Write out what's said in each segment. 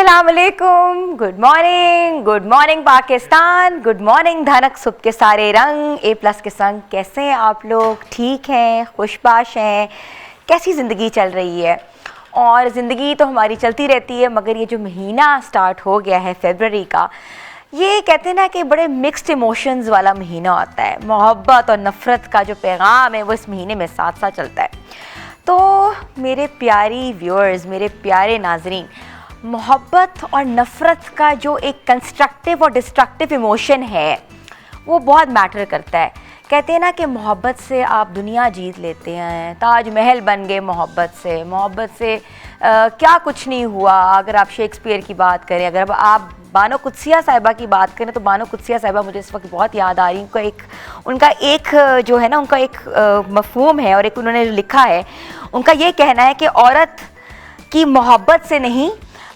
अस्सलामुअलैकुम, good morning Pakistan, good morning धनक सुबह के सारे रंग A+ के संग। कैसे हैं आप लोग? ठीक हैं, खुशबाश हैं? कैसी ज़िंदगी चल रही है? और ज़िंदगी तो हमारी चलती रहती है, मगर ये जो महीना स्टार्ट हो गया है फरवरी का, ये कहते हैं ना कि बड़े मिक्स्ड इमोशंस वाला महीना होता है। मोहब्बत और नफ़रत का जो पैगाम है वो इस महीने में साथ साथ चलता है। तो मेरे प्यारी व्यूअर्स, मेरे प्यारे नाजरीन, मोहब्बत और नफ़रत का जो एक कंस्ट्रक्टिव और डिस्ट्रक्टिव इमोशन है वो बहुत मैटर करता है। कहते हैं ना कि मोहब्बत से आप दुनिया जीत लेते हैं, ताजमहल बन गए मोहब्बत से क्या कुछ नहीं हुआ। अगर आप शेक्सपियर की बात करें, अगर आप बानो कुदसिया साहिबा की बात करें, तो बानो कुदसिया साहिबा मुझे इस वक्त बहुत याद आ रही है। उनका एक जो है ना, उनका एक मफहूम है और एक उन्होंने जो लिखा है, उनका ये कहना है कि औरत की मोहब्बत से नहीं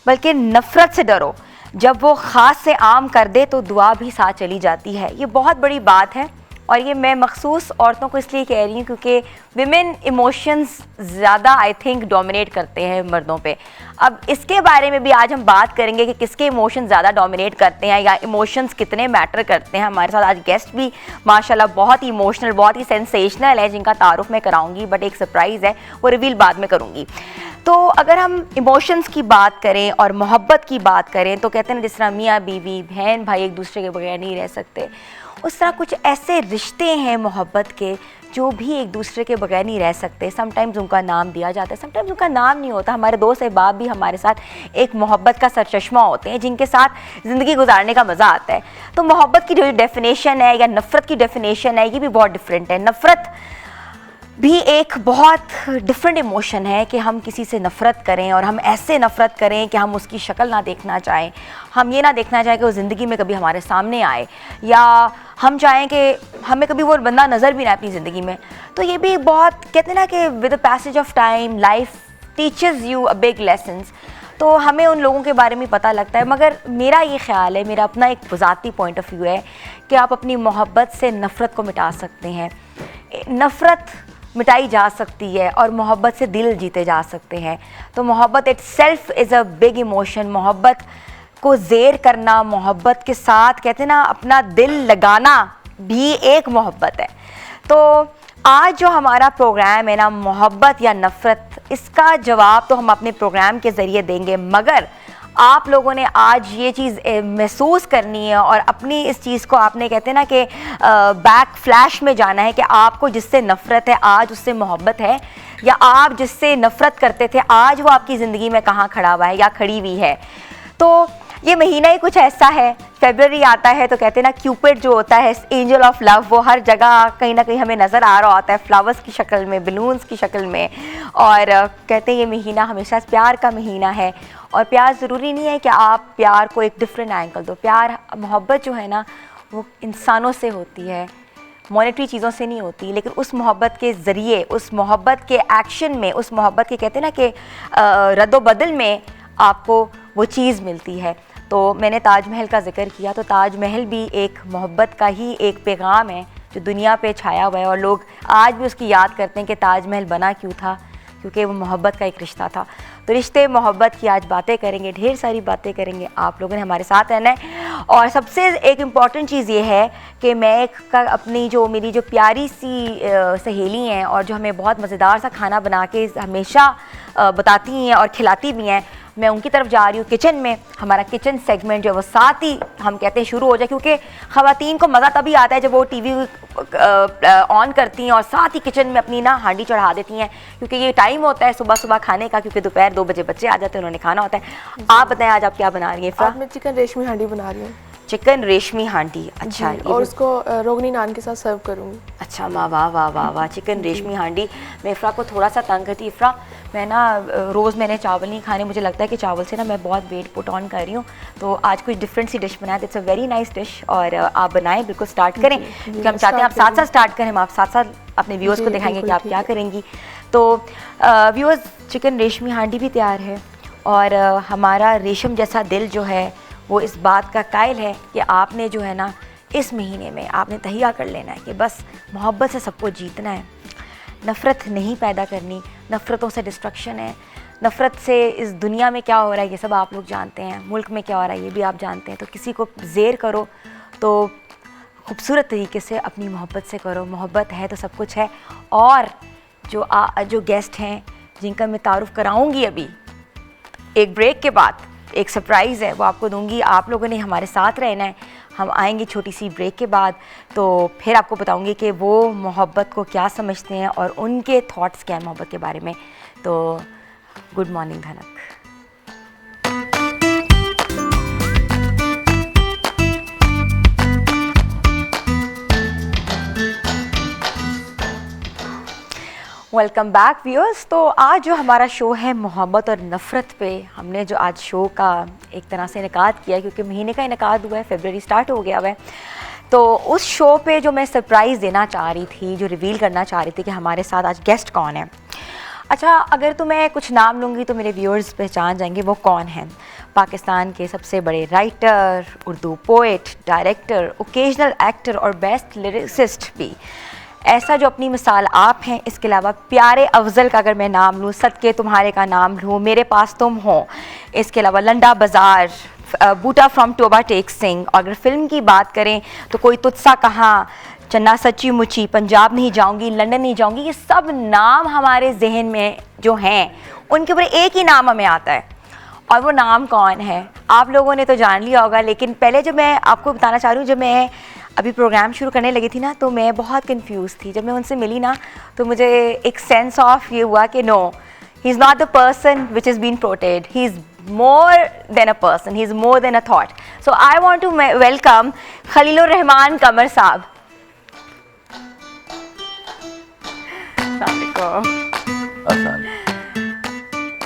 बल्कि नफ़रत से डरो, जब वो ख़ास से आम कर दे तो दुआ भी साथ चली जाती है। ये बहुत बड़ी बात है और ये मैं मखसूस औरतों को इसलिए कह रही हूँ क्योंकि विमेन इमोशंस ज़्यादा आई थिंक डोमिनेट करते हैं मर्दों पे। अब इसके बारे में भी आज हम बात करेंगे कि किसके इमोशंस ज़्यादा डोमिनेट करते हैं या इमोशंस कितने मैटर करते हैं। हमारे साथ आज गेस्ट भी माशाल्लाह बहुत ही इमोशनल, बहुत ही सेंसेशनल है, जिनका तारुफ मैं कराऊंगी, बट एक सरप्राइज़ है, वो रिवील बाद में करूँगी। तो अगर हम इमोशंस की बात करें और मोहब्बत की बात करें तो कहते हैं ना, जिस तरह मियाँ बीवी, बहन भाई एक दूसरे के बगैर नहीं रह सकते, उस तरह कुछ ऐसे रिश्ते हैं मोहब्बत के जो भी एक दूसरे के बगैर नहीं रह सकते। समटाइम्स उनका नाम दिया जाता है, समटाइम्स उनका नाम नहीं होता। हमारे दोस्त अहबाब भी हमारे साथ एक मोहब्बत का सरचश्मा होते हैं, जिनके साथ ज़िंदगी गुजारने का मज़ा आता है। तो मोहब्बत की जो डेफिनेशन है या नफ़रत की डेफिनेशन है, ये भी बहुत डिफरेंट है। नफ़रत भी एक बहुत डिफरेंट इमोशन है कि हम किसी से नफ़रत करें और हम ऐसे नफ़रत करें कि हम उसकी शक्ल ना देखना चाहें, हम ये ना देखना चाहें कि वो ज़िंदगी में कभी हमारे सामने आए, या हम चाहें कि हमें कभी वो बंदा नज़र भी ना अपनी ज़िंदगी में। तो ये भी बहुत कहते हैं ना कि with the passage of time life teaches you a big lessons. तो हमें उन लोगों के बारे में पता लगता है। मगर मेरा ये ख्याल है, मेरा अपना एक ज़ाती पॉइंट ऑफ व्यू है कि आप अपनी मोहब्बत से नफ़रत को मिटा सकते हैं। नफ़रत मिटाई जा सकती है और मोहब्बत से दिल जीते जा सकते हैं। तो मोहब्बत itself is a big emotion. मोहब्बत को ज़ेर करना, मोहब्बत के साथ कहते हैं ना अपना दिल लगाना भी एक मोहब्बत है। तो आज जो हमारा प्रोग्राम है ना, मोहब्बत या नफ़रत, इसका जवाब तो हम अपने प्रोग्राम के ज़रिए देंगे, मगर आप लोगों ने आज ये चीज़ महसूस करनी है और अपनी इस चीज़ को आपने कहते हैं ना कि बैक फ्लैश में जाना है कि आपको जिससे नफ़रत है आज उससे मोहब्बत है, या आप जिससे नफ़रत करते थे आज वो आपकी ज़िंदगी में कहाँ खड़ा हुआ है या खड़ी हुई है। तो ये महीना ही कुछ ऐसा है, फरवरी आता है तो कहते हैं ना क्यूपिड जो होता है, एंजल ऑफ लव, वो हर जगह कहीं ना कहीं हमें नज़र आ रहा होता है, फ्लावर्स की शक्ल में, बलून्स की शक्ल में। और कहते हैं ये महीना हमेशा प्यार का महीना है। और प्यार ज़रूरी नहीं है कि आप प्यार को एक डिफरेंट एंगल दो। प्यार, मोहब्बत जो है ना, वो इंसानों से होती है, मॉनेटरी चीज़ों से नहीं होती, लेकिन उस मोहब्बत के ज़रिए, उस मोहब्बत के एक्शन में, उस मोहब्बत के कहते हैं ना कि रद्दोबदल में आपको वो चीज़ मिलती है। तो मैंने ताजमहल का जिक्र किया, तो ताजमहल भी एक मोहब्बत का ही एक पैगाम है जो दुनिया पे छाया हुआ है, और लोग आज भी उसकी याद करते हैं कि ताजमहल बना क्यों था, क्योंकि वो मोहब्बत का एक रिश्ता था। तो रिश्ते मोहब्बत की आज बातें करेंगे, ढेर सारी बातें करेंगे। आप लोगों ने हमारे साथ रहना है। और सबसे एक इम्पॉर्टेंट चीज़ ये है कि मैं अपनी जो मेरी जो प्यारी सी सहेली हैं और जो हमें बहुत मज़ेदार सा खाना बना के हमेशा बताती हैं और खिलाती भी हैं, मैं उनकी तरफ जा रही हूँ। किचन में हमारा किचन सेगमेंट जो है वो साथ ही हम कहते हैं शुरू हो जाए, क्योंकि ख़वातीन को मज़ा तभी आता है जब वो टीवी ऑन करती हैं और साथ ही किचन में अपनी ना हांडी चढ़ा देती हैं, क्योंकि ये टाइम होता है सुबह सुबह खाने का, क्योंकि दोपहर 2 बजे बच्चे आ जाते हैं, उन्होंने खाना होता है। आप बताएं आज आप क्या बना रही हैं? आज मैं चिकन रेशमी हांडी बना रही हूँ। चिकन रेशमी हांडी, अच्छा। और उसको रोगनी नान के साथ सर्व करूँगी। अच्छा, वाह वाह वाह वाह वाह, चिकन रेशमी हांडी। मैं इफ़रा को थोड़ा सा तंग करती, इफ़रा मैं ना रोज़ मैंने चावल नहीं खाने, मुझे लगता है कि चावल से ना मैं बहुत वेट पुट ऑन कर रही हूँ, तो आज कुछ डिफरेंट सी डिश बनाए। It's a very nice dish, और आप बनाएं, बिल्कुल स्टार्ट करें, क्योंकि हम चाहते हैं आप साथ साथ स्टार्ट करें, हम आप साथ साथ अपने व्यूअर्स को दिखाएंगे कि आप क्या करेंगी। तो व्यूअर्स, चिकन रेशमी हांडी भी तैयार है, और हमारा रेशम जैसा दिल जो है वो इस बात का कायल है कि आपने जो है ना इस महीने में आपने तहिया कर लेना है कि बस मोहब्बत से सबको जीतना है, नफ़रत नहीं पैदा करनी। नफ़रतों से डिस्ट्रक्शन है, नफ़रत से इस दुनिया में क्या हो रहा है ये सब आप लोग जानते हैं, मुल्क में क्या हो रहा है ये भी आप जानते हैं। तो किसी को ज़ेर करो तो खूबसूरत तरीके से अपनी मोहब्बत से करो, मोहब्बत है तो सब कुछ है। और जो गेस्ट हैं जिनका मैं तारुफ़ कराऊंगी अभी एक ब्रेक के बाद, एक सरप्राइज़ है वो आपको दूंगी। आप लोगों ने हमारे साथ रहना है, हम आएंगे छोटी सी ब्रेक के बाद, तो फिर आपको बताऊंगी कि वो मोहब्बत को क्या समझते हैं और उनके थॉट्स क्या हैं मोहब्बत के बारे में। तो good morning Dhanak. Welcome back viewers. तो आज जो हमारा शो है मोहब्बत और नफ़रत पे, हमने जो आज शो का एक तरह से इनेकाद किया क्योंकि महीने का इनेकाद हुआ है, फरवरी स्टार्ट हो गया हुआ है। तो उस शो पे जो मैं सरप्राइज़ देना चाह रही थी, जो रिवील करना चाह रही थी कि हमारे साथ आज गेस्ट कौन है। अच्छा, अगर तो मैं कुछ नाम लूँगी तो मेरे व्यूअर्स पहचान जाएंगे वो कौन हैं। पाकिस्तान के सबसे बड़े writer, Urdu poet, director, occasional actor और बेस्ट लिरिसिस्ट भी। ऐसा जो अपनी मिसाल आप हैं। इसके अलावा प्यारे अफजल का अगर मैं नाम लूँ, सदके तुम्हारे का नाम लूँ, मेरे पास तुम हो। इसके अलावा लंडा बाज़ार, बूटा फ्रॉम टोबा टेक सिंह। और अगर फ़िल्म की बात करें तो कोई तुझसा कहाँ, चन्ना सच्ची मुची, पंजाब नहीं जाऊंगी, लंदन नहीं जाऊंगी, ये सब नाम हमारे जहन में जो हैं उनके ऊपर एक ही नाम हमें आता है। और वो नाम कौन है आप लोगों ने तो जान लिया होगा। लेकिन पहले जब मैं आपको बताना चाह रही हूँ, जब मैं अभी प्रोग्राम शुरू करने लगी थी ना तो मैं बहुत कंफ्यूज थी। जब मैं उनसे मिली ना तो मुझे एक सेंस ऑफ ये हुआ कि no, he is not the person which is been portrayed, he is more than a person, he is more than a thought. So I want to welcome Khalilur Rahman Qamar साहब।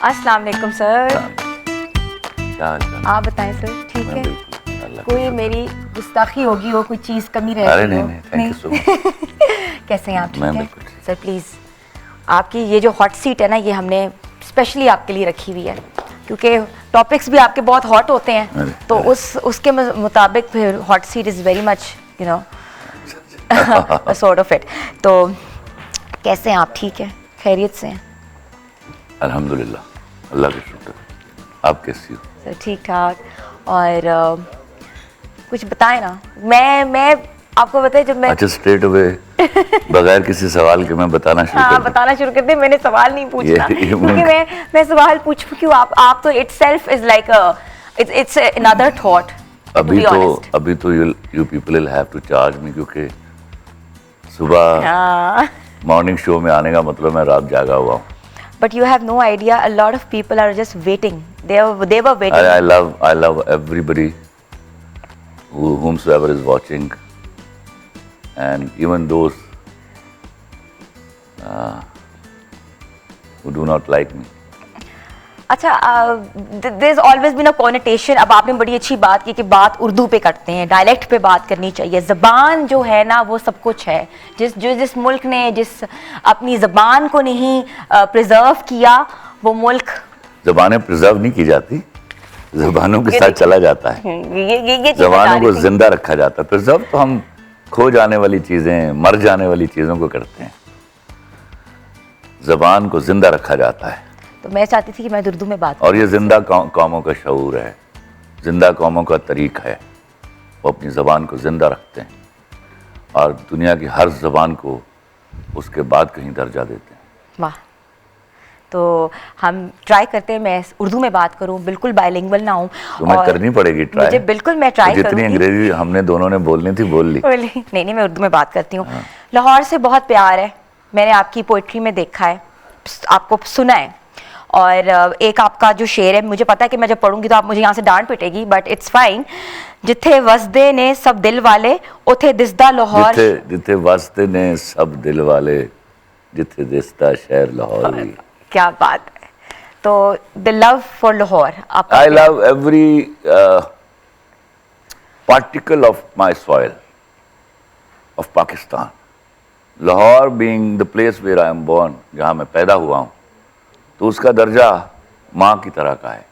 अस्सलाम वालेकुम sir. आप बताएं sir, ठीक है? कोई मेरी गुस्ताखी होगी हो, कोई चीज़ कमी रह अरे गई हो? नहीं, थैंक यू सो मच। कैसे हैं आप? ठीक है ठीक। सर। प्लीज़ आपकी ये जो हॉट सीट है ना, ये हमने स्पेशली आपके लिए रखी हुई है क्योंकि टॉपिक्स भी आपके बहुत हॉट होते हैं। तो उसके मुताबिक फिर hot seat is very much you know sort of it. तो कैसे हैं आप? ठीक है, खैरियत से हैं? अल्हम्दुलिल्लाह, अल्लाह का शुक्र। आप कैसी हो? सर ठीक ठाक। और कुछ बताएं ना। मैं आपको बताएं, जब मैं अच्छा स्ट्रेट अवे बगैर किसी सवाल के मैं बताना शुरू कर दूं? बताना शुरू कर दे। मैंने सवाल नहीं पूछना ये क्योंकि मैं सवाल पूछूं क्यों? आप तो itself is like it's another thought. अभी तो you people will have to charge me क्योंकि सुबह मॉर्निंग शो में आने का मतलब मैं रात जागा हुआ हूँ। But you have no idea, a lot of people are just waiting. They were waiting. I love everybody whomsoever is watching, and even those who do not like me. अच्छा, there's always been a connotation। अब आपने बड़ी अच्छी बात की कि बात उर्दू पे करते हैं, डायलेक्ट पे बात करनी चाहिए। ज़बान जो है ना वो सब कुछ है। जिस मुल्क ने जिस अपनी ज़बान को नहीं प्रिजर्व किया, वो मुल्क। ज़बानें प्रिजर्व नहीं की जाती, ज़बानों के साथ चला जाता है। ये ज़बानों को जिंदा रखा जाता है। प्रिजर्व तो हम खो जाने वाली चीज़ें, मर जाने वाली चीज़ों को करते हैं। ज़बान को जिंदा रखा जाता है। तो मैं चाहती थी कि मैं उर्दू में बात और ये जिंदा कौमों का शऊर है, जिंदा कौमों का तरीक़ है। वो अपनी ज़बान को जिंदा रखते हैं और दुनिया की हर ज़बान को उसके बाद कहीं दर्जा देते हैं। वाह। तो हम ट्राई करते हैं, मैं उर्दू में बात करूं, बिल्कुल बायलिंगुअल ना हूं। तुम्हें करनी पड़ेगी ट्राई। मुझे बिल्कुल, मैं ट्राई करूंगी। जितनी अंग्रेजी हमने दोनों ने बोलनी थी बोल ली। नहीं, मैं उर्दू में बात करती हूँ। लाहौर से बहुत प्यार है, मैंने आपकी पोइट्री में देखा है, आपको सुना है। और एक आपका जो शेर है, मुझे पता है कि मैं जब पढ़ूंगी तो आप मुझे यहाँ से डांट पिटेगी, बट इट्स फाइन। जिथे वसदे ने सब दिल वाले, उथे दिसदा लाहौर। जिथे वसदे ने सब दिल वाले, जिथे दिसदा शहर लाहौर। क्या बात है। तो the love for Lahore. I love every particle of my soil of Pakistan. Lahore being the place where I am born, जहाँ मैं पैदा हुआ हूँ, तो उसका दर्जा माँ की तरह का है।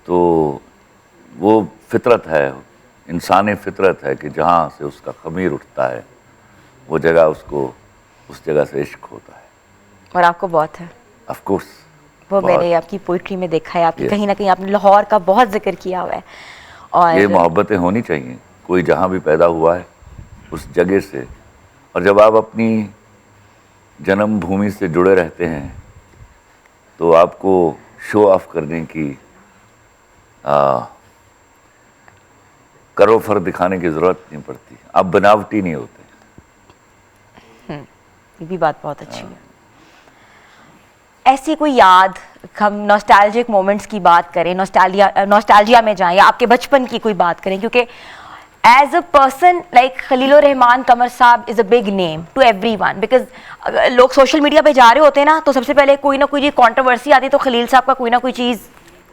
तो वो फितरत है, इंसानी फितरत है कि जहाँ से उसका ख़मीर उठता है वो जगह उसको, उस जगह से इश्क होता है। और आपको बहुत है? Of course. वो बहुत। मैंने आपकी पोइट्री में देखा है, आपकी Yes. कहीं ना कहीं आपने लाहौर का बहुत जिक्र किया हुआ है। और ये मोहब्बतें होनी चाहिए, कोई जहाँ भी पैदा हुआ है उस जगह से, और जब आप अपनी जन्मभूमि से जुड़े रहते हैं तो आपको शो ऑफ करने की, करो फर दिखाने की ज़रूरत नहीं पड़ती, आप बनावटी नहीं होते। ये भी बात बहुत अच्छी है। ऐसी कोई याद, हम नॉस्टैल्जिक मोमेंट्स की बात करें, नॉस्टैल्जिया में जाएं या आपके बचपन की कोई बात करें, क्योंकि as a person like Khalilur Rahman Qamar sahab is a big name to everyone, because लोग सोशल मीडिया पे जा रहे होते हैं ना, तो सबसे पहले कोई ना कोई कंट्रोवर्सी आती है तो खलील साहब का कोई ना कोई चीज़,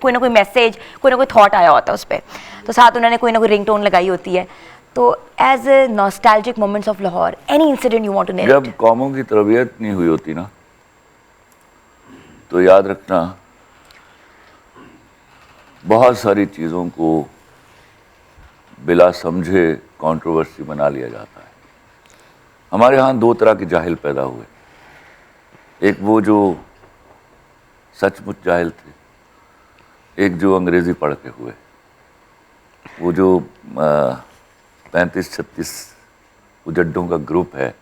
कोई ना कोई मैसेज, कोई ना कोई थॉट आया होता है उस पर, तो साथ उन्होंने कोई ना कोई रिंगटोन लगाई होती है। तो as a nostalgic moments of Lahore, any incident you want to narrate? जब कौमों की तरबियत नहीं हुई होती ना, तो याद रखना बहुत सारी चीज़ों को बिला समझे कंट्रोवर्सी बना लिया जाता है। हमारे यहाँ दो तरह के जाहिल पैदा हुए, एक वो जो सचमुच जाहिल थे, एक जो अंग्रेज़ी पढ़ के हुए। वो जो 35-36 उजड्डों का ग्रुप है,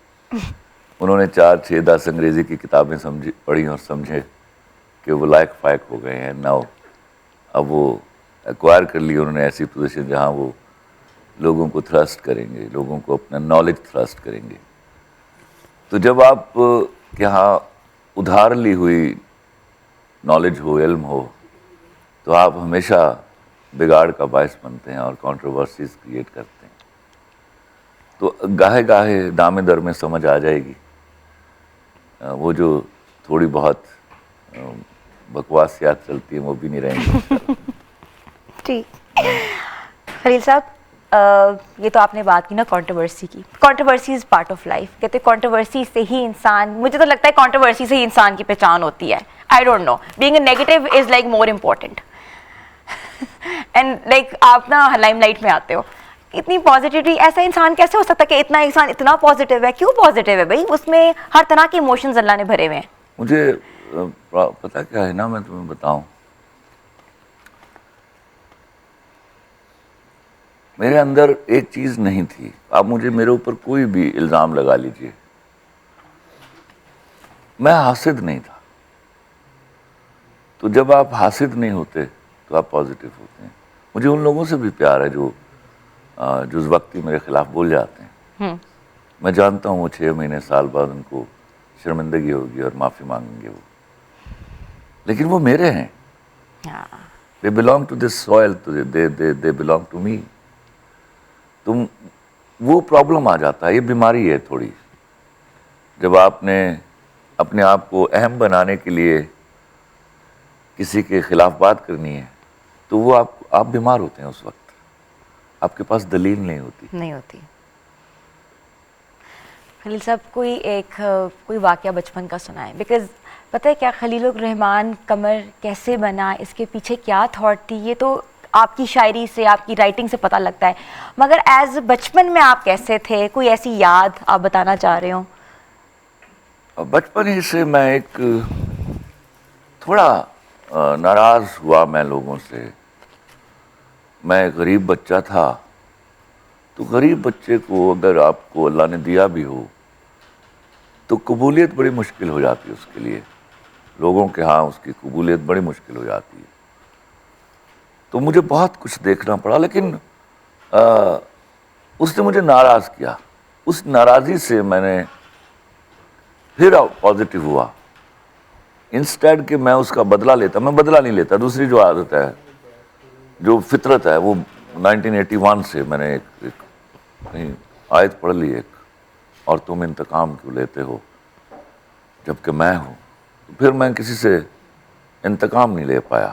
उन्होंने 4-6-10 अंग्रेज़ी की किताबें पढ़ी और समझे कि वो लायक फायक हो गए हैं। नाउ अब वो एक्वायर कर ली उन्होंने ऐसी पोजीशन जहाँ वो लोगों को थ्रस्ट करेंगे, लोगों को अपना नॉलेज थ्रस्ट करेंगे। तो जब आप के यहाँ उधार ली हुई नॉलेज हो, इल्म हो, तो आप हमेशा बिगाड़ का बायस बनते हैं और कंट्रोवर्सीज क्रिएट करते हैं। तो गाहे गाहे दामे दर में समझ आ जाएगी, वो जो थोड़ी बहुत बकवासियात चलती है वो भी नहीं रहेंगी। ठीक। खलील साहब, ये तो आपने बात की ना कंट्रोवर्सी की। Controversy is part of life. कहते हैं कंट्रोवर्सी से ही इंसान, मुझे तो लगता है कंट्रोवर्सी से ही इंसान की पहचान होती है। I don't know, being a negative is like more important. And like आप ना लाइमलाइट में आते हो, इतनी पॉजिटिविटी, ऐसा इंसान कैसे हो सकता है कि इतना इंसान इतना पॉजिटिव है? क्यों पॉजिटिव है भाई? उसमें हर तरह के इमोशंस अल्लाह ने भरे हुए हैं। मुझे पता क्या है ना, मैं तुम्हें बताऊं, मेरे अंदर एक चीज नहीं थी। आप मुझे मेरे ऊपर कोई भी इल्जाम लगा लीजिए, मैं हासिद नहीं था। तो जब आप हासिद नहीं होते तो आप पॉजिटिव होते हैं। मुझे उन लोगों से भी प्यार है जो उस वक्त ही मेरे खिलाफ बोल जाते हैं। मैं जानता हूँ वो 6 महीने साल बाद उनको शर्मिंदगी होगी और माफ़ी मांगेंगे वो, लेकिन वो मेरे हैं। They belong to this soil, they belong to me. तुम वो प्रॉब्लम आ जाता है, ये बीमारी है थोड़ी। जब आपने अपने आप को अहम बनाने के लिए किसी के खिलाफ बात करनी है तो वो आप बीमार होते हैं। उस वक्त आपके पास दलील नहीं होती। खलील साहब, कोई वाकया बचपन का सुनाए, बिकॉज पता है क्या, खलीलुर रहमान कमर कैसे बना, इसके पीछे क्या थॉट थी, ये तो आपकी शायरी से, आपकी राइटिंग से पता लगता है, मगर एज बचपन में आप कैसे थे? कोई ऐसी याद आप बताना चाह रहे हो? बचपन ही से मैं एक थोड़ा नाराज हुआ मैं लोगों से। मैं गरीब बच्चा था, तो गरीब बच्चे को अगर आपको अल्लाह ने दिया भी हो तो कबूलियत बड़ी मुश्किल हो जाती है उसके लिए। लोगों के यहाँ उसकी कबूलियत बड़ी मुश्किल हो जाती है। तो मुझे बहुत कुछ देखना पड़ा, लेकिन उसने मुझे नाराज़ किया। उस नाराज़ी से मैंने फिर पॉजिटिव हुआ। इंस्टेड कि मैं उसका बदला लेता, मैं बदला नहीं लेता। दूसरी जो आदत है, जो फितरत है, वो 1981 से मैंने एक कहीं आयत पढ़ ली एक, और तुम इंतकाम क्यों लेते हो जबकि मैं हूँ। तो फिर मैं किसी से इंतकाम नहीं ले पाया,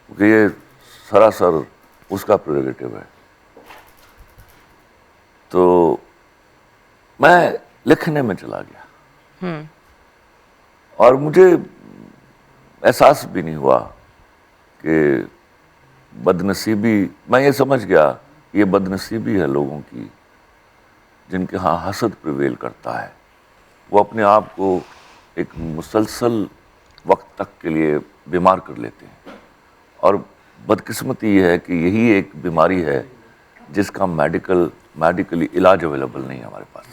क्योंकि ये सरासर उसका प्रेरोगेटिव है। तो मैं लिखने में चला गया और मुझे एहसास भी नहीं हुआ कि बदनसीबी, मैं ये समझ गया ये बदनसीबी है लोगों की जिनके यहाँ हसद प्रिवेल करता है। वो अपने आप को एक मुसलसल वक्त तक के लिए बीमार कर लेते हैं। और बदकिस्मती ये है कि यही एक बीमारी है जिसका मेडिकली इलाज अवेलेबल नहीं है हमारे पास।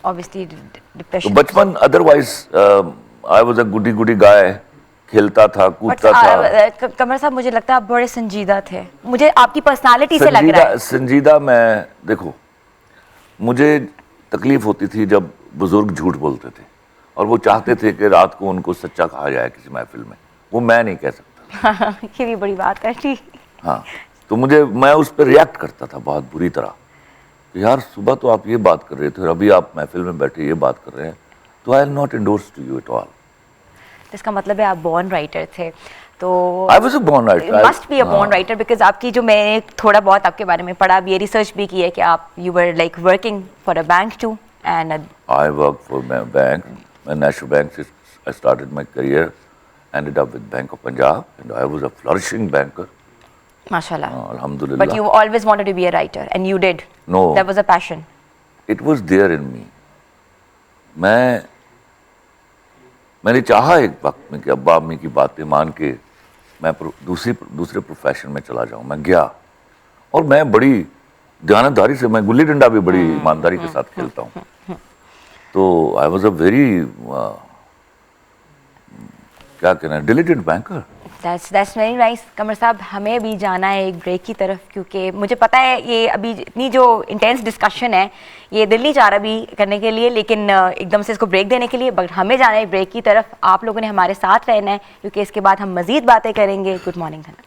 ऑब्वियसली तो डिप्रेशन। बचपन अदरवाइज आई वाज अ गुडी गाय, खेलता था, कूदता था। कमर साहब, मुझे लगता है आप बड़े संजीदा थे, मुझे आपकी पर्सनालिटी से लग रहा है। संजीदा मैं, देखो, मुझे तकलीफ होती थी जब बुजुर्ग झूठ बोलते थे और वो चाहते थे कि रात को उनको सच्चा कहा जाए किसी महफिल में, वो मैं नहीं कह सकता। ये भी बड़ी बात है, ठीक। हाँ, तो मैं उस पर रिएक्ट करता था बहुत बुरी तरह कि यार सुबह तो आप ये बात कर रहे थे और अभी आप महफिल में बैठे ये बात कर रहे हैं, तो I will not endorse to you at all. इसका मतलब है आप बॉर्न राइटर थे, तो I was a born writer, must be a born writer, because आपकी जो, मैंने थोड़ा बहुत आपके बारे में पढ़ा भी है, रिसर्च भी की है कि आप you were like working for a bank to and I worked for my bank, my National Bank. I started my career, ended up with Bank of Punjab, and I was a flourishing banker. माशाल्लाह। Alhamdulillah. But you always wanted to be a writer, and you did. No. That was a passion. It was there in me. मैंने चाहा एक वक्त में कि अब्बा अम्मी की बातें मान के मैं दूसरे प्रोफेशन में चला जाऊं। मैं गया और मैं बड़ी दयानतदारी से, मैं गुल्ली डंडा भी बड़ी ईमानदारी के साथ खेलता हूं। तो आई वॉज अ वेरी क्या कहना है, diligent banker. That's very nice। कमर साहब, हमें भी जाना है एक ब्रेक की तरफ, क्योंकि मुझे पता है ये अभी इतनी जो इंटेंस डिस्कशन है ये दिल नहीं चाह रहा भी करने के लिए, लेकिन एकदम से इसको ब्रेक देने के लिए, बट हमें जाना है ब्रेक की तरफ। आप लोगों ने हमारे साथ रहना है, क्योंकि इसके बाद हम मज़ीद बातें करेंगे। गुड मॉर्निंग धनक।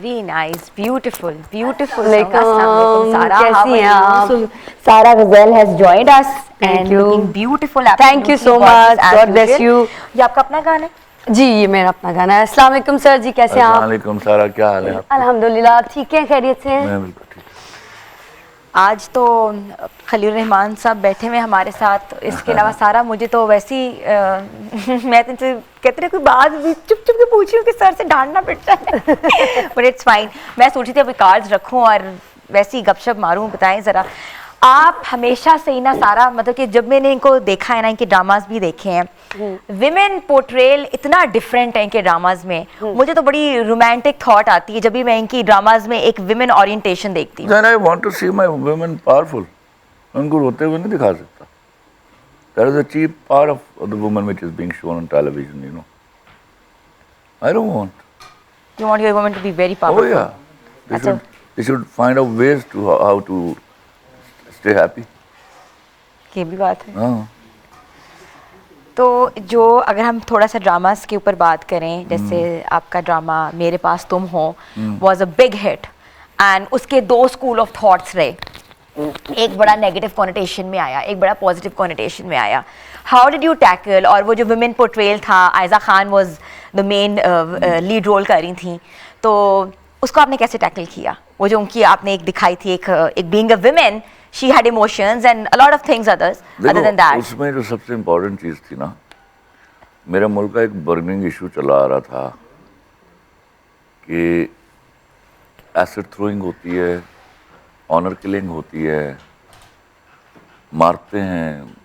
Very nice, beautiful beautiful. कैसी हैं आप? सारा गजल has joined us Thank and you. Looking beautiful. Thank you so much. God bless you. ये आपका अपना गाना है? जी, ये मेरा अपना गाना है। अस्सलाम वालेकुम सर जी, कैसे हैं अस्सलाम आप? वालेकुम सारा, क्या हाल है आपका? अल्हम्दुलिल्लाह ठीक है, खैरियत से हैं। मैं बिल्कुल ठीक। आज तो खलील रहमान साहब बैठे हुए हमारे साथ, इसके अलावा सारा मुझे तो वैसे ही मैं तुमसे कहते रहे कोई बात भी चुप चुप के पूछ रही हूँ कि सर से डांटना पड़ता है बट इट्स फाइन। मैं सोची थी अभी कार्ड्स रखूँ और वैसे ही गपशप मारूँ। बताएं ज़रा, आप हमेशा से ही ना सारा, मतलब कि जब मैंने इनको देखा है ना, इनके ड्रामाज भी देखे हैं, विमेन पोर्ट्रेल इतना डिफरेंट है इनके ड्रामाज में। मुझे तो बड़ी रोमांटिक थॉट आती है जब भी मैं इनकी ड्रामाज में एक विमेन ओरिएंटेशन देखती हूँ। Then I want to see my women powerful. मैं उनको रोते हुए नहीं दिखा सकता. That is a cheap part of the woman which is being shown on television, you know. I don't want. You want your women to be very Oh powerful. yeah. अच्छा। They should find out ways to how to stay happy. ये भी बात है। हाँ. तो जो अगर हम थोड़ा सा ड्रामास के ऊपर बात करें, जैसे आपका ड्रामा मेरे पास तुम हो was a big hit and उसके दो स्कूल ऑफ थॉट्स रहे। एक बड़ा नेगेटिव कॉनोटेशन में आया, एक बड़ा पॉजिटिव कॉनोटेशन में आया। हाउ डिड यू टैकल, और वो जो वुमेन पोर्ट्रेल था, Ayeza Khan was the main lead role कर रही थी, तो उसको आपने कैसे टैकल किया? वो जो उनकी आपने एक दिखाई थी, एक being a women she had emotions and a lot of things other than that. उसमें जो सबसे इम्पोर्टेंट चीज़ थी ना, मेरे मुल्क का एक बर्निंग इशू चला आ रहा था कि एसिड थ्रोइंग होती है, ऑनर किलिंग होती है, मारते हैं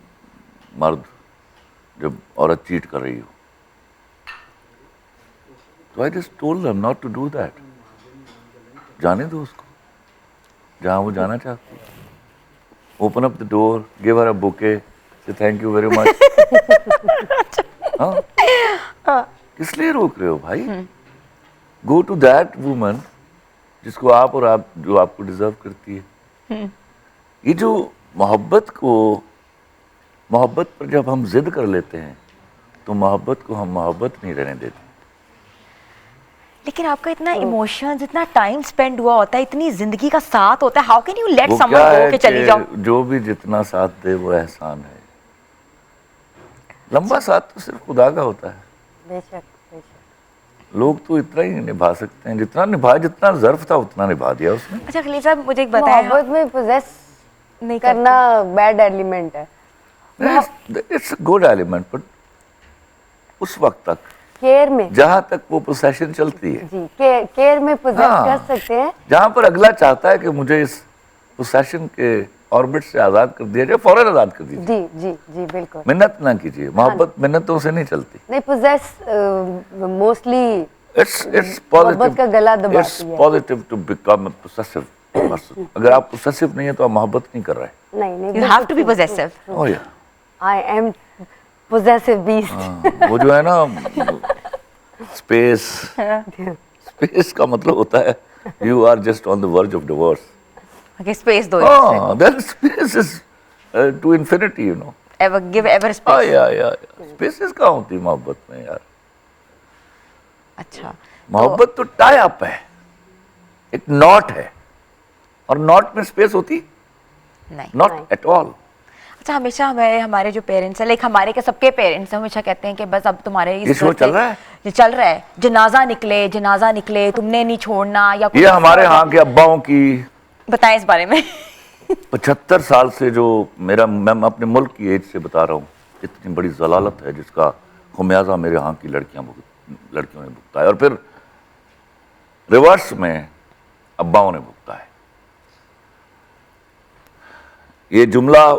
मर्द जब औरत चीट कर रही हो। तो I just told them not to do that. जाने दो उसको जहाँ वो जाना चाहती है। Open up the door, give her a bouquet, say thank you very much. हाँ, किस लिए रोक रहे हो भाई? गो टू दैट वुमन जिसको आप और आप जो आपको डिजर्व करती है। ये जो मोहब्बत पर जब हम जिद कर लेते हैं तो मोहब्बत को हम मोहब्बत नहीं रहने देते। लेकिन आपका इतना इमोशंस, इतना टाइम स्पेंड हुआ होता है, इतनी जिंदगी का साथ होता है, हाउ कैन यू लेट वो समवन क्या गो है के चली कि जाओ? जो भी जितना साथ दे वो एहसान है। लंबा साथ तो सिर्फ खुदा का होता है। बेशक, लोग तो इतना ही निभा सकते हैं जितना निभाया, जितना ज़र्फ था उतना निभा दिया उसने। अच्छा खलील साहब, मुझे एक बताएं, मोहब्बत में पोजेस नहीं करना बैड एलिमेंट है। It's a good element, but उस वक्त तक केयर में, जहां तक वो पोसेशन चलती है, जी, केयर में पोजेस हाँ। कर सकते हैं। जहां पर अगला चाहता है कि मुझे इस पोसेशन के ऑर्बिट से आज़ाद कर दिया जाए, फौरन आज़ाद कर दीजिए। जी जी जी, बिल्कुल। मिन्नत ना कीजिए, मोहब्बत मिन्नतों से नहीं चलती। नहीं, पोजेस मोस्टली इट्स मोहब्बत का गला पॉजिटिव, दबाती इट्स है। Positive to become a possessive person. अगर आप पोसेसिव नहीं है तो आप मोहब्बत नहीं कर रहे। नहीं नहीं, you have to be possessive. Oh yeah, I M possessive beast. वो जो है ना स्पेस का मतलब होता है you are just on the verge of divorce. Okay, space दो। Then space is to infinity, you know. Ever give ever हाँ स्पेस। या स्पेसेस कहाँ होती मोहब्बत में यार? अच्छा, मोहब्बत तो टाई अप है, एक नॉट है, और नॉट में स्पेस होती नहीं। Not at all. अच्छा, हमेशा हमारे जो पेरेंट्स हैं, लाइक हमारे के सबके पेरेंट्स हमेशा कहते हैं कि बस अब तुम्हारे ये शो चल रहा है? ये चल रहा है, जनाजा निकले तुमने नहीं छोड़ना, या ये हमारे यहाँ के अब्बाओं की बताएं इस बारे में। 75 साल से जो मैं अपने मुल्क की एज से बता रहा हूँ, इतनी बड़ी जलालत है जिसका खुमियाजा मेरे यहाँ की लड़कियों ने भुगता है, और फिर रिवर्स में अब्बाओं ने भुगता है। ये जुमला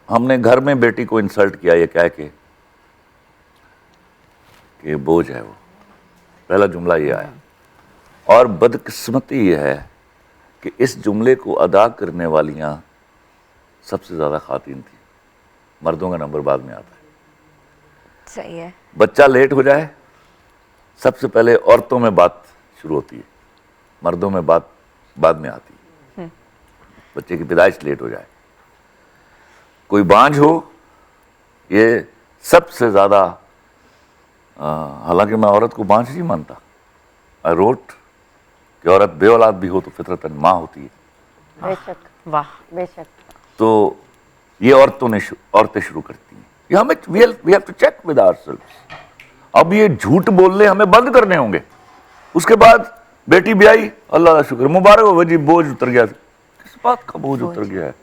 हमने घर में बेटी को इंसल्ट किया ये कह के कि बोझ है वो, पहला जुमला ये आया। और बदकिस्मती ये है कि इस जुमले को अदा करने वालियां सबसे ज़्यादा खातिन थी, मर्दों का नंबर बाद में आता है। सही है। बच्चा लेट हो जाए, सबसे पहले औरतों में बात शुरू होती है, मर्दों में बात बाद में आती है। बच्चे की पैदाइश लेट हो जाए, कोई बांझ हो, ये सबसे ज़्यादा, हालांकि मैं औरत को बांझ नहीं मानता। आई रोट कि औरत बे औलाद भी हो तो फितरतन माँ होती है। बेशक, वाह, बेशक। तो ये औरतें शुरू करती हैं। ये हमें we have to check with ourselves. अब ये झूठ बोलने हमें बंद करने होंगे। उसके बाद बेटी ब्याई, अल्लाह का शुक्र, मुबारक हो जी, बोझ उतर गया। किस बात का बोझ उतर गया है?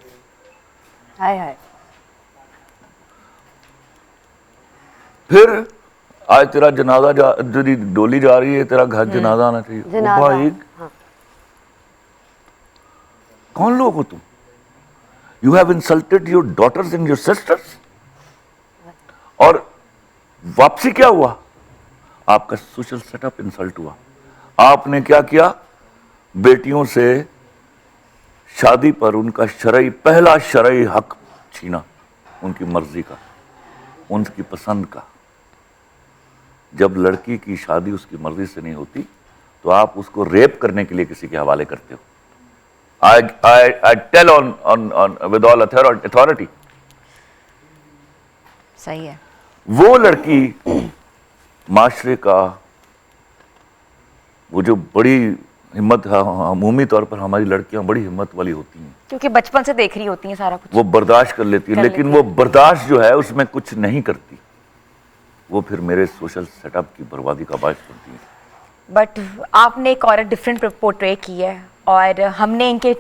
हाय हाय। फिर आज तेरा जनाजा तेरी डोली जा रही है, तेरा घर जनाजा आना चाहिए। ओ जनाजा, भाई, हाँ। कौन लोग हो तुम? You have insulted your daughters and your sisters. और वापसी क्या हुआ? आपका सोशल सेटअप इंसल्ट हुआ। आपने क्या किया? बेटियों से शादी पर उनका पहला शरई हक छीना, उनकी मर्जी का, उनकी पसंद का। जब लड़की की शादी उसकी मर्जी से नहीं होती तो आप उसको रेप करने के लिए किसी के हवाले करते हो। I tell on with all authority. सही है। वो लड़की माशरे का वो जो बड़ी हिम्मत, अमूमी तौर पर हमारी लड़कियां बड़ी हिम्मत वाली होती हैं, क्योंकि बचपन से देख रही होती हैं सारा कुछ। वो बर्दाश्त कर लेती है, लेकिन वो बर्दाश्त जो है उसमें कुछ नहीं करती। वो फिर मेरे सोशल सेटअप की बर्बादी का बायस बनती है। बट आपने एक औरत डिफरेंट पोर्ट्रे की है, और हमने इनके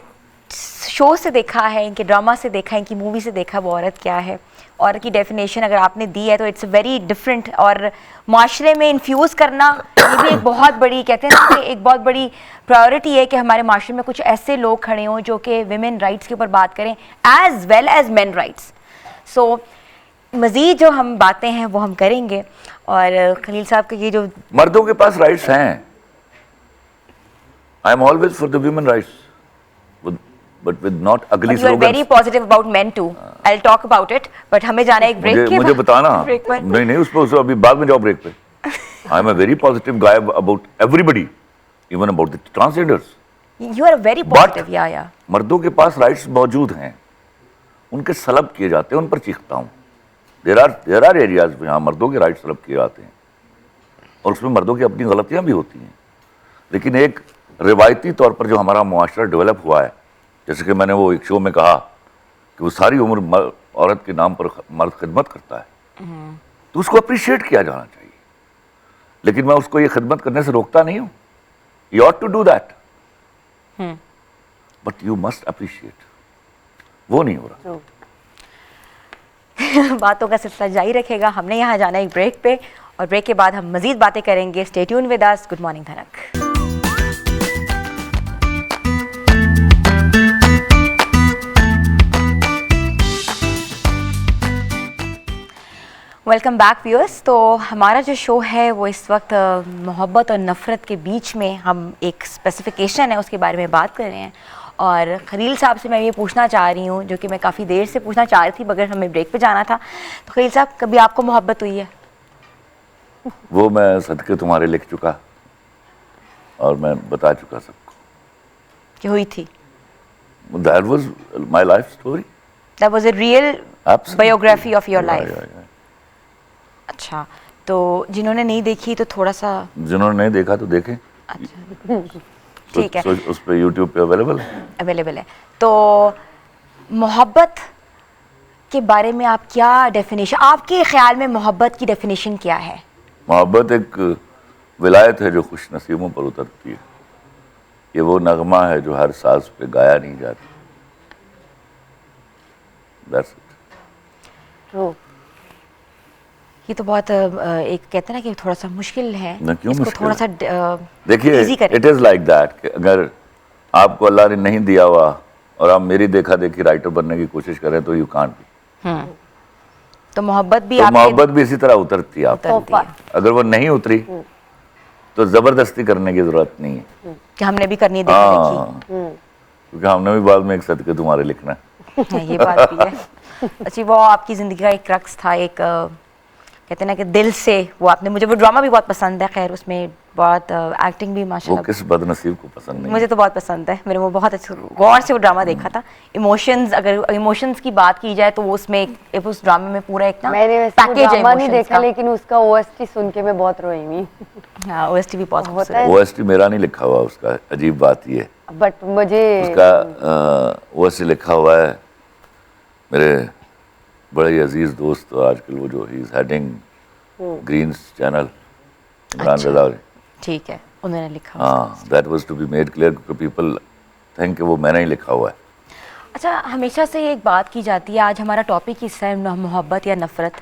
शो से देखा है, इनके ड्रामा से देखा है, इनकी मूवी से देखा वो औरत क्या है। औरत की डेफिनेशन अगर आपने दी है तो इट्स वेरी डिफरेंट, और माशरे में इन्फ्यूज़ करना ये भी एक बहुत बड़ी, कहते हैं ना कि एक बहुत बड़ी प्रायोरिटी है कि हमारे माशरे में कुछ ऐसे लोग खड़े हों जो कि विमेन राइट्स के ऊपर बात करें as well as men rights. So मज़ीद जो हम बातें हैं वो हम करेंगे। और खलील साहब के ये जो मर्दों के पास राइट्स हैं, I am always for the women rights, but with not ugly you are very positive about men too. I will talk about it, but हमें जाना है एक ब्रेक के मुझे बताना। ब्रेक पर। नहीं उस पर अभी बाद में जाओ ब्रेक पे। I am a very positive guy about everybody, even about the transgenders. You are very positive. या मर्दों के पास राइट्स मौजूद हैं, उनके सलब किए जाते हैं, उन पर चीखता हूं। देयर आर एरियाज जहां मर्दों के राइट्स सलब किए जाते हैं, और उसमें मर्दों की अपनी गलतियां भी होती हैं। लेकिन एक रिवायती तौर पर जो हमारा मुआशरा डेवलप हुआ है, जैसे कि मैंने वो एक शो में कहा कि वो सारी उम्र औरत के नाम पर मर्द खिदमत करता है, तो उसको अप्रिशिएट किया जाना चाहिए। लेकिन मैं उसको ये खिदमत करने से रोकता नहीं हूं। You ought to do that, but you must appreciate. वो नहीं हो रहा। बातों का सिलसिला जारी रखेगा। हमने यहाँ जाना है एक ब्रेक पे, और ब्रेक के बाद हम मजीद बातें करेंगे। Stay tune with us. Good morning Dhanak. Welcome back viewers. तो हमारा जो शो है वो इस वक्त मोहब्बत और नफ़रत के बीच में हम एक स्पेसिफिकेशन है उसके बारे में बात कर रहे हैं। और खलील साहब से मैं ये पूछना चाह रही हूँ, जो कि मैं काफ़ी देर से पूछना चाह रही थी मगर हमें ब्रेक पे जाना था। तो खलील साहब, कभी आपको मोहब्बत हुई है? वो मैं सदके तुम्हारे लिख चुका और मैं बता चुका सबको कि हुई थी। That was my life story. That was a real Absolutely. biography of your life. Yeah. अच्छा, तो जिन्होंने नहीं देखी तो थोड़ा सा, जिन्होंने नहीं देखा तो देखें। अच्छा ठीक है, उस पे YouTube पे अवेलेबल है। तो मोहब्बत के बारे में आप क्या डेफिनेशन, आपके ख्याल में मोहब्बत की डेफिनेशन क्या है? मोहब्बत एक विलायत है जो खुश नसीबों पर उतरती है। ये वो नगमा है जो हर सांस पे गाया नहीं जाता। That's it. ट्रू। ये तो बहुत एक कहते हैं ना कि थोड़ा सा मुश्किल है। ना, क्यों इसको मुश्किल थोड़ा है? सा देखिए, easy करें। इट इज लाइक दैट कि अगर आपको अल्लाह ने नहीं दिया हुआ और आप मेरी देखा देखी राइटर बनने की कोशिश करें तो यू कांट बी। तो मोहब्बत भी तो आपके मोहब्बत भी इसी तरह उतरती है। आप उतरती है अगर वो नहीं उतरी तो जबरदस्ती करने की जरूरत नहीं है। कि हमने भी करनी है, देखी हाँ, क्योंकि हमने भी बाद में एक सदके तुम्हारे लिखना है। हाँ, ये बात भी है। अच्छी, वो आपकी ज़िंदगी का एक रक्स था, एक कहते हैं ना कि दिल से वो आपने, मुझे वो ड्रामा भी बहुत पसंद है। खैर उसमें बहुत एक्टिंग भी वो माशाल्लाह किस बदनसीब को पसंद नहीं? मुझे तो बहुत पसंद है, मैंने वो बहुत अच्छे गौर से वो ड्रामा देखा था। इमोशंस, अगर इमोशंस की बात की जाए तो वो उसमें उस ड्रामे में पूरा एक ना मैंने वैसे वो पैकेज है ड्रामा नहीं emotions देखा, का। लेकिन उसका ओएसटी सुन के मैं बहुत रोई हुई। हाँ, ओएसटी भी बहुत होता खूबसूरत है। है। ओएसटी मेरा नहीं लिखा हुआ उसका, अजीब बात ये है। बट मुझे उसका ओएसटी लिखा हुआ है मेरे बड़े ही अजीज दोस्त, आजकल वो जो he is heading greens channel, Imran अच्छा। रजा। ठीक है, उन्होंने लिखा। हाँ, that was to be made clear, क्योंकि पीपल थिंक कि वो मैंने ही लिखा हुआ है। अच्छा, हमेशा से एक बात की जाती है, आज हमारा टॉपिक हिस्सा है मोहब्बत या नफ़रत,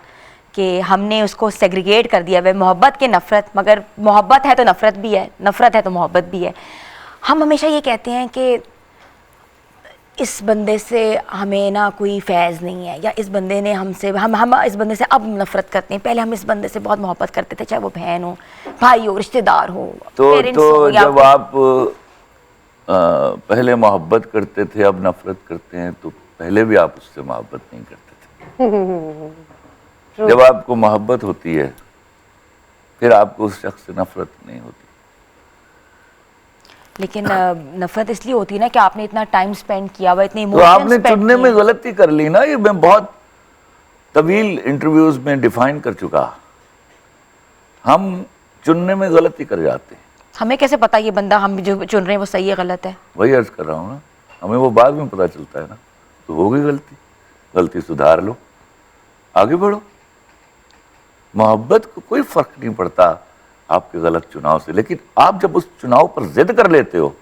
कि हमने उसको सेग्रीगेट कर दिया है मोहब्बत के नफ़रत, मगर मोहब्बत है तो नफ़रत भी है, नफ़रत है तो मोहब्बत भी है। हम हमेशा ये कहते हैं कि इस बंदे से हमें ना कोई फैज़ नहीं है, या इस बंदे ने हमसे हम इस बंदे से अब नफ़रत करते हैं, पहले हम इस बंदे से बहुत मोहब्बत करते थे, चाहे वो बहन हो, भाई हो, रिश्तेदार हो, पेरेंट्स हो, तो या जब आप पहले मोहब्बत करते थे, अब नफरत करते हैं, तो पहले भी आप उससे मोहब्बत नहीं करते थे। जब आपको मोहब्बत होती है फिर आपको उस शख्स से नफरत नहीं होती। लेकिन नफ़रत इसलिए होती है ना कि आपने इतना टाइम स्पेंड किया हुआ, इतने तो आपने चुनने में गलती कर ली ना। ये मैं बहुत तवील इंटरव्यूज में डिफाइन कर चुका, हम चुनने में गलती कर जाते हैं। हमें कैसे पता ये बंदा हम जो चुन रहे हैं वो सही है गलत है? वही अर्ज कर रहा हूँ ना, हमें वो बाद में पता चलता है ना। तो हो गई गलती, गलती सुधार लो, आगे बढ़ो। मोहब्बत को कोई फर्क नहीं पड़ता आपके गलत चुनाव से, लेकिन आप जब उस चुनाव पर जिद कर लेते हो,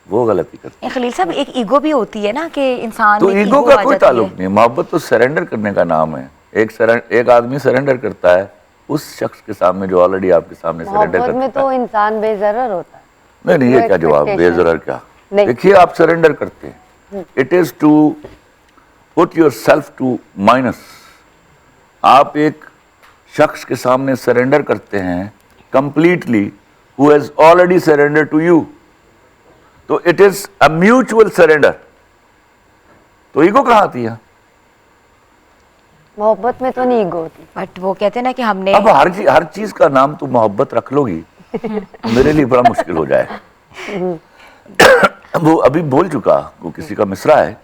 वो गलती करते हो। खलील साहब, एक ईगो भी होती है ना कि इंसान तो में ईगो आ का कोई जाती ताल्लुक है। नहीं। मोहब्बत तो सरेंडर करने का नाम है। एक आदमी सरेंडर करता है उस शख्स के सामने जो ऑलरेडी आपके सामने सरेंडर मोहब्बत कर में चुका तो है। इंसान बेजरर होता है। नहीं, ये No क्या जवाब, expectation. बेजरर क्या? नहीं। देखिए, आप सरेंडर करते हैं, it is to put yourself to minus. आप एक शख्स के सामने सरेंडर करते हैं completely, who has already surrender to you, तो it is a mutual surrender. तो ईगो कहाँ आती है? मोहब्बत में तो नहीं ईगो होती। बट वो कहते हैं ना कि हमने अब हर चीज का नाम तो मोहब्बत रख लोगी, मेरे लिए बड़ा मुश्किल हो जाए। वो अभी बोल चुका, वो किसी का मिसरा है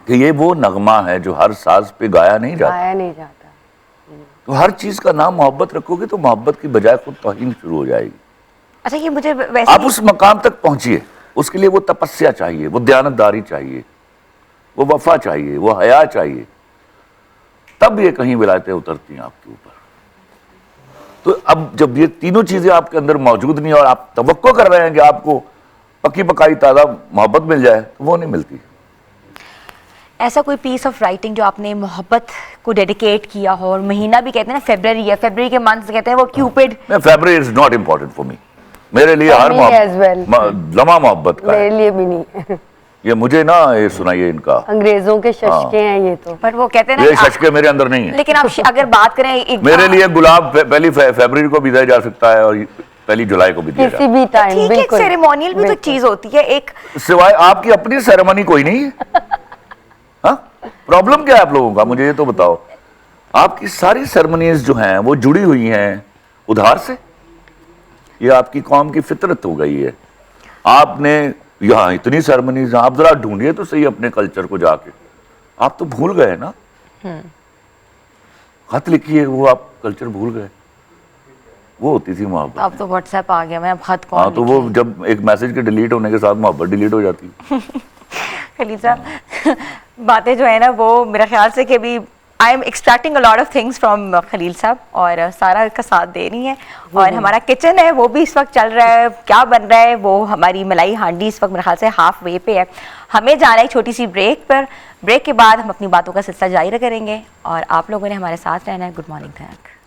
कि ये वो नगमा है जो हर साज पे गाया नहीं जाता। आया नहीं जाता। तो हर चीज का नाम मोहब्बत रखोगे तो मोहब्बत की बजाय खुद तौहीन शुरू हो जाएगी। अच्छा, ये मुझे वैसे आप उस मकाम तक पहुंचिए, उसके लिए वो तपस्या चाहिए, वो दयानतदारी चाहिए, वो वफा चाहिए, वो हया चाहिए, तब ये कहीं विलायतें उतरती हैं आपके ऊपर। तो अब जब ये तीनों चीजें आपके अंदर मौजूद नहीं और आप तवक्को कर रहे हैं कि आपको पक्की पकाई ताज़ा मोहब्बत मिल जाए, तो वो नहीं मिलती। ऐसा कोई पीस ऑफ राइटिंग जो आपने मोहब्बत को डेडिकेट किया हो, और महीना भी कहते हैं ना फरवरी है, फरवरी के मंथ कहते हैं वो Cupid. February is not important for me. मेरे लिए हर me as well. लम्हा मोहब्बत का मेरे है। लिए भी नहीं। ये मुझे ना ये सुनाइए इनका, अंग्रेजों के शशके हैं ये तो। बट वो कहते हैं ये ना शशके मेरे अंदर नहीं है। लेकिन आप अगर बात करें एक मेरे लिए गुलाब पहली फरवरी को भी दिया जा सकता है और पहली जुलाई को भी दिया जा किसी सकता भी टाइम ठीक है, एक बिल्कुल। सेरेमोनियल भी तो चीज होती है एक। है। सिवाय आपकी अपनी सेरेमनी कोई नहीं है। हाँ, प्रॉब्लम क्या है आप लोगों का, मुझे ये तो बताओ। आपकी सारी सेरेमनीज जो हैं वो जुड़ी हुई हैं उधार से। ये आपकी कौम की फितरत हो गई है। आपने यहाँ इतनी सेरेमनीज, आप जरा ढूंढिए तो सही अपने कल्चर को जाके। आप तो भूल गए ना, खत लिखिए, वो आप कल्चर भूल गए। वो होती थी मोहब्बत। अब तो व्हाट्सएप आ गया, मैं अब खत कौन हाँ, तो वो जब एक मैसेज के डिलीट होने के साथ मोहब्बत डिलीट हो जाती है। खलील साहब, बातें जो है ना वो मेरा ख्याल से कि भी I am extracting a lot of things from Khalil साहब, और सारा इसका साथ दे रही हैं। और हमारा किचन है वो भी इस वक्त चल रहा है, क्या बन रहा है वो हमारी मलाई हांडी इस वक्त मेरे ख्याल से हाफ वे पे है। हमें जाना है छोटी सी ब्रेक पर। ब्रेक के बाद हम अपनी बातों का सिलसिला जारी करेंगे और आप लोगों ने हमारे साथ रहना है। गुड मॉर्निंग धनक।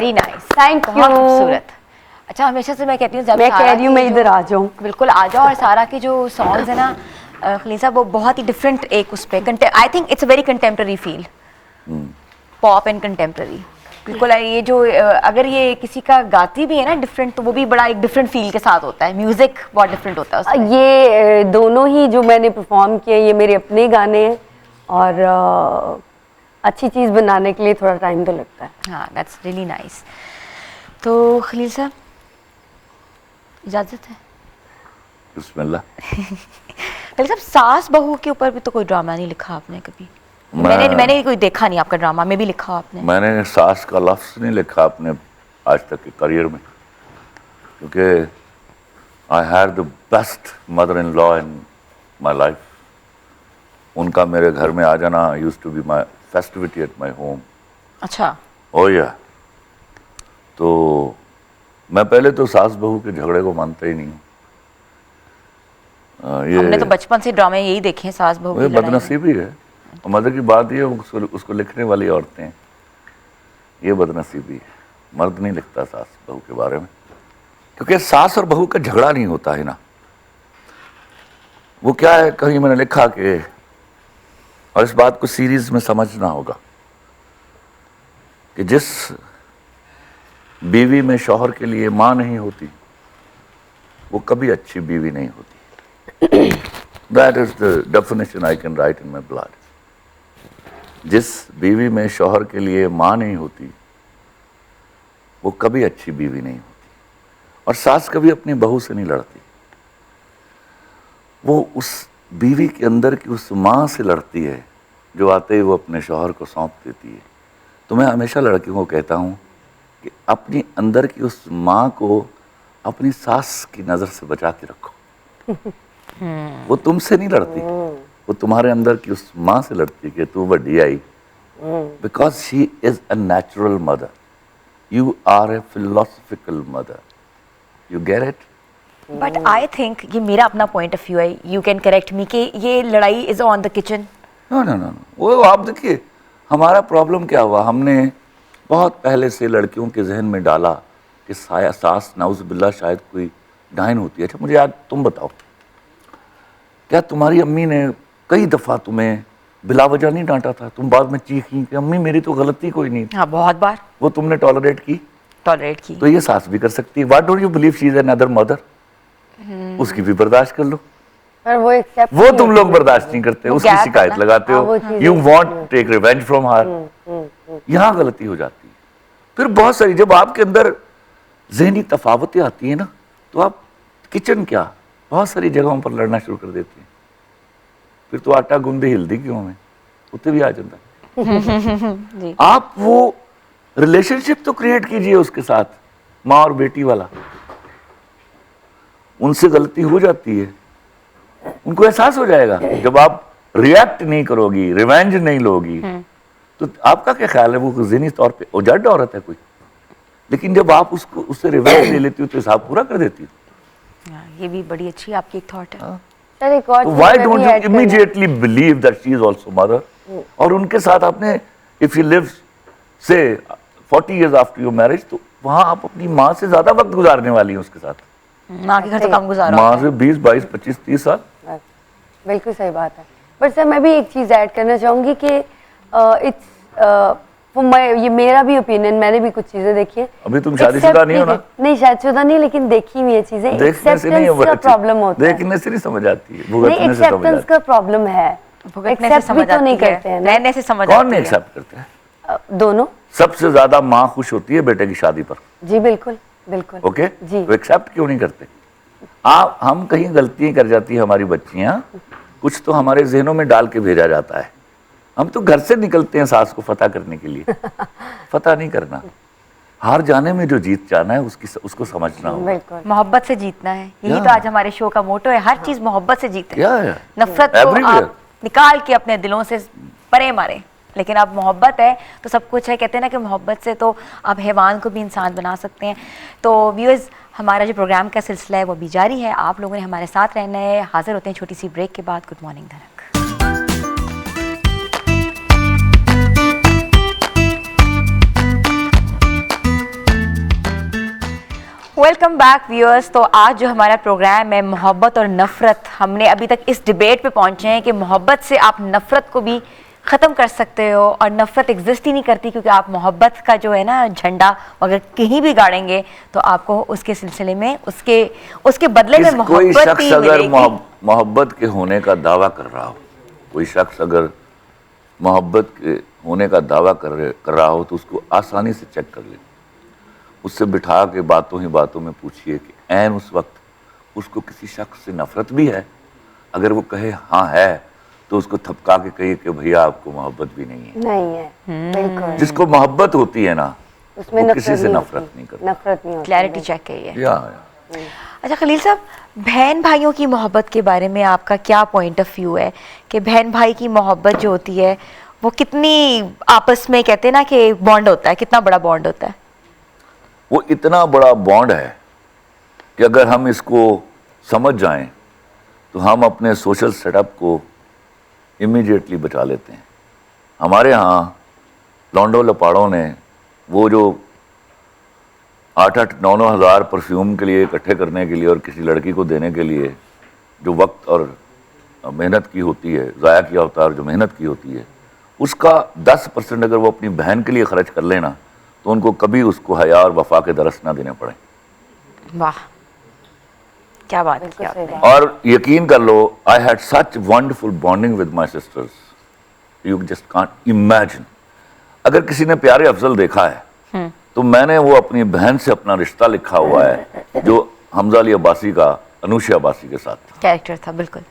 Very nice, Thank you. बहुत खूबसूरत। अच्छा, हमेशा से मैं कहती हूँ जब मैं सारा कह रही हूँ के मैं जो- इधर आ जाऊँ। बिल्कुल आ जाओ, और सारा के जो सॉन्ग्स है ना खलील साहब, वो बहुत ही डिफरेंट एक उस पे I think it's a very contemporary feel, pop and contemporary. बिल्कुल ये जो अगर ये किसी का गाती भी है ना डिफरेंट, तो वो भी बड़ा एक डिफरेंट फील के साथ होता है, म्यूजिक बहुत डिफरेंट होता है उसमें। ये दोनों ही जो मैंने परफॉर्म किए ये मेरे अपने गाने हैं, और अच्छी चीज़ बनाने के लिए थोड़ा टाइम तो लगता है। हाँ, दैट्स रियली नाइस। तो खलील साहब, इजाज़त है? बिस्मिल्लाह। खलील साहब, सास बहू के ऊपर भी तो कोई ड्रामा नहीं लिखा आपने कभी? मैं- मैंने कोई देखा नहीं आपका ड्रामा, में भी लिखा आपने? मैंने सास का लफ्ज़ नहीं लिखा अपने आज तक के करियर में, क्योंकि I had the best mother in law in my life. उनका मेरे घर में आ जाना used to be my festivity at my home. अच्छा। ओ या, तो मैं पहले तो सास बहू के झगड़े को मानता ही नहीं हूँ। हमने तो बचपन से ड्रामे यही देखे हैं, सास बहू ये की लड़ाई। बदनसीबी है। और मदर की बात ये है, उसको लिखने वाली औरतें हैं, ये बदनसीबी है। मर्द नहीं लिखता सास बहू के बारे में, क्योंकि सास और बहू का झगड़ा नहीं होता है ना। वो क्या है, कहीं मैंने लिखा कि, और इस बात को सीरीज में समझना होगा, कि जिस बीवी में शौहर के लिए मां नहीं होती, वो कभी अच्छी बीवी नहीं होती। That is the definition I can write in my blood. जिस बीवी में शौहर के लिए मां नहीं होती, वो कभी अच्छी बीवी नहीं होती। और सास कभी अपनी बहू से नहीं लड़ती, वो उस बीवी के अंदर की उस मां से लड़ती है जो आते ही वो अपने शौहर को सौंप देती है। तो मैं हमेशा लड़कियों को कहता हूँ कि अपनी अंदर की उस मां को अपनी सास की नज़र से बचा के रखो। वो तुमसे नहीं लड़ती, वो तुम्हारे अंदर की उस मां से लड़ती कि तू बड़ी आई, because she is a natural mother, you are a philosophical mother, you get it. But I think ये मेरा अपना पॉइंट ऑफ व्यू है, यू कैन करेक्ट मी, कि ये लड़ाई is on the kitchen. No no no, वो आप देखिए हमारा प्रॉब्लम क्या हुआ, हमने बहुत पहले से लड़कियों के जहन में डाला कि सास नाउज़ुबिल्लाह शायद कोई डायन होती है। अच्छा मुझे आज तुम बताओ, क्या तुम्हारी अम्मी ने कई दफ़ा तुम्हें बिला वजह नहीं डांटा था? तुम बाद में चीखी कि अम्मी मेरी तो गलती कोई नहीं थी। हाँ, बहुत बार वो तुमने टॉलरेट की। तो ये सास भी कर सकती है। What don't you believe she is another mother? उसकी भी बर्दाश्त कर लो। पर वो एक्सेप्ट वो तुम लोग बर्दाश्त नहीं करते, वो उसकी gap है शिकायत ना। लगाते हाँ, वो हो, चीज़ें you want take revenge from her. यहाँ गलती हो जाती है। फिर बहुत सारी, जब आपके अंदर ज़हनी तफावतें आती हैं ना, तो आप किचन क्या बहुत सारी जगहों पर लड़ना शुरू कर देते हैं। फिर तो आटा गूंदे हिलदी क्यों हमें, उत्ते भी आ जाता है। आप वो रिलेशनशिप तो क्रिएट कीजिए उसके साथ, माँ और बेटी वाला। उनसे गलती हो जाती है, उनको एहसास हो जाएगा। जब आप रिएक्ट नहीं करोगी, रिवेंज नहीं लोगी, तो आपका क्या ख्याल है वो ज़हनी तौर पे उजड़ औरत है कोई? लेकिन जब आप उसको उससे रिवेंज ले लेती हो तो हिसाब पूरा कर देती हो। ये भी बड़ी अच्छी आपकी एक थॉट है। सर एक और तो चीज़ why मैं don't भी you add करना- immediately believe that she is also mother? और उनके साथ आपने, if you live say 40 years after your marriage, तो वहाँ आप अपनी माँ से ज्यादा वक्त गुजारने वाली हैं उसके साथ। माँ के घर तो कम गुजारा माँ होता से 20, 22, 25, 30 साल। बिल्कुल सही बात है। पर सर मैं भी एक चीज़ ऐड करना चाहूँगी कि ये मेरा भी ओपिनियन, मैंने भी कुछ चीज़ें देखी हैं। अभी तुम शादीशुदा नहीं हो ना? नहीं, शादीशुदा नहीं, लेकिन देखी हुई है चीज़ें। देखने से नहीं, एक्सेप्टेंस का प्रॉब्लम होता है। देखने से नहीं समझ आती है, नहीं, भुगतने से समझ एक्सेप्टेंस आती का प्रॉब्लम है। भुगतने से एक्सेप्ट भी समझ तो नहीं आती है, करते हैं ना। रहने से समझ है। कौन आती नहीं है। एक्सेप्ट करते हैं? दोनों। सबसे ज्यादा माँ खुश होती है बेटे की शादी पर। जी बिल्कुल बिल्कुल। ओके, जी। तो एक्सेप्ट क्यों नहीं करते? हम कहीं गलतियां कर जाती है हमारी बच्चियां, कुछ तो हमारे जहनों में डाल के भेजा जाता है। हम तो घर से निकलते हैं सास को फतह करने के लिए। फतह नहीं करना, हार जाने में जो जीत जाना है उसको समझना होगा। बिल्कुल। मोहब्बत से जीतना है, यही Yeah. तो आज हमारे शो का मोटो है, हर चीज मोहब्बत से जीते। Yeah. नफरत को Everywhere. आप निकाल के अपने दिलों से परे मारे, लेकिन अब मोहब्बत है तो सब कुछ है। कहते हैं ना कि मोहब्बत से तो आप हैवान को भी इंसान बना सकते हैं। तो व्यूअर्स, हमारा जो प्रोग्राम का सिलसिला है वो भी जारी है, आप लोगों ने हमारे साथ रहना है। हाजिर होते हैं छोटी सी ब्रेक के बाद। Good morning Dhanak. Welcome back viewers. तो आज जो हमारा प्रोग्राम है मोहब्बत और नफ़रत, हमने अभी तक इस डिबेट पे पहुंचे हैं कि मोहब्बत से आप नफ़रत को भी ख़त्म कर सकते हो और नफ़रत एग्जिस्ट ही नहीं करती, क्योंकि आप मोहब्बत का जो है ना झंडा अगर कहीं भी गाड़ेंगे तो आपको उसके सिलसिले में उसके बदले में कोई मोहब्बत शख्स ही अगर मिलेगी। मोहब्बत के होने का दावा कर रहा हो, कोई शख्स अगर मोहब्बत के होने का दावा कर रहा हो तो उसको आसानी से चेक कर ले। उससे बिठा के बातों ही बातों में पूछिए कि ऐन उस वक्त उसको किसी शख्स से नफरत भी है। अगर वो कहे हाँ है तो उसको थपका के कहिए कि भैया आपको मोहब्बत भी नहीं है। नहीं है, बिल्कुल। जिसको मोहब्बत होती है ना उसमें वो किसी से नहीं नफरत होती। नहीं करता। नफरत नहीं होती। क्लैरिटी चेक है ये। या अच्छा खलील साहब, बहन भाइयों की मोहब्बत के बारे में आपका क्या पॉइंट ऑफ व्यू है कि बहन भाई की मोहब्बत जो होती है वो कितनी आपस में कहते हैं ना कि बॉन्ड होता है, कितना बड़ा बॉन्ड होता है? वो इतना बड़ा बॉन्ड है कि अगर हम इसको समझ जाएं तो हम अपने सोशल सेटअप को इमीडिएटली बचा लेते हैं। हमारे यहाँ लौंडो लपाड़ों ने वो जो 8-8, 9-9 हज़ार परफ्यूम के लिए इकट्ठे करने के लिए और किसी लड़की को देने के लिए जो वक्त और मेहनत की होती है, ज़ाया किया होता है और जो मेहनत की होती है, उसका 10% अगर वो अपनी बहन के लिए खर्च कर लेना तो उनको कभी उसको हया और वफा के दरस ना देने पड़े। वाह, क्या बात बिल्कुल की सही आपने। बात। और यकीन कर लो, I had such wonderful bonding with my sisters, you just can't imagine. अगर किसी ने प्यारे अफजल देखा है तो मैंने वो अपनी बहन से अपना रिश्ता लिखा हुआ है जो हमजा अली अब्बासी का अनुशा अब्बासी के साथ था। कैरेक्टर था, बिल्कुल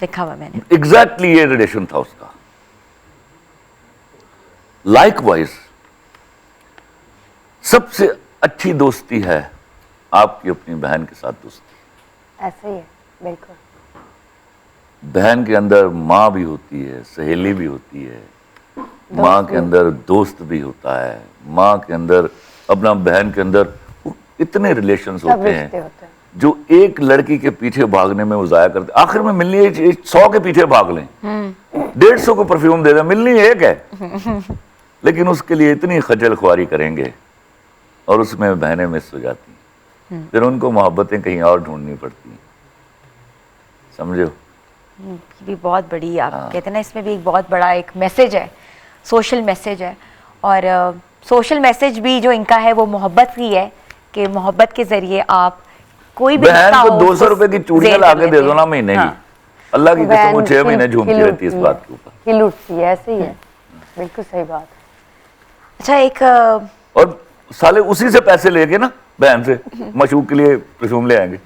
लिखा हुआ मैंने। एग्जैक्टली ये रिलेशन था उसका। लाइकवाइज सबसे अच्छी दोस्ती है आपकी अपनी बहन के साथ दोस्ती। ऐसे ही है, बिल्कुल। बहन के अंदर माँ भी होती है, सहेली भी होती है, माँ के अंदर दोस्त भी होता है, माँ के अंदर अपना बहन के अंदर इतने रिलेशंस सब होते रिश्ते हैं होते हैं। जो एक लड़की के पीछे भागने में वो जाया करते। आखिर में मिलनी है 100 के पीछे भाग लें, 150 को परफ्यूम दे दें, मिलनी एक है लेकिन उसके लिए इतनी खजल खुआरी करेंगे और उसमें बहनें मिस हो जाती हैं। फिर उनको मोहब्बतें कहीं और ढूंढनी पड़ती हैं, समझो। ये भी बहुत बड़ी आप कहते हैं ना, इसमें भी एक बहुत बड़ा एक मैसेज है, सोशल मैसेज है। और सोशल मैसेज भी जो इनका है वो मोहब्बत ही है कि मोहब्बत के जरिए आप कोई भी बहन रिश्ता को हो, 200 रुपए की चूड़ियां जेल ला कर के दे लेते दो ना हैं। महीने हाँ। की, अल्लाह की कसम वो 6 महीने झूमती रहती है इस बात के ऊपर। हिल उठती है, ऐसे ही है। बिल्कुल सही बात है। अच्छा, एक और साले उसी से पैसे लेके ना बहन से मशूक के लिए परफ्यूम ले आएंगे।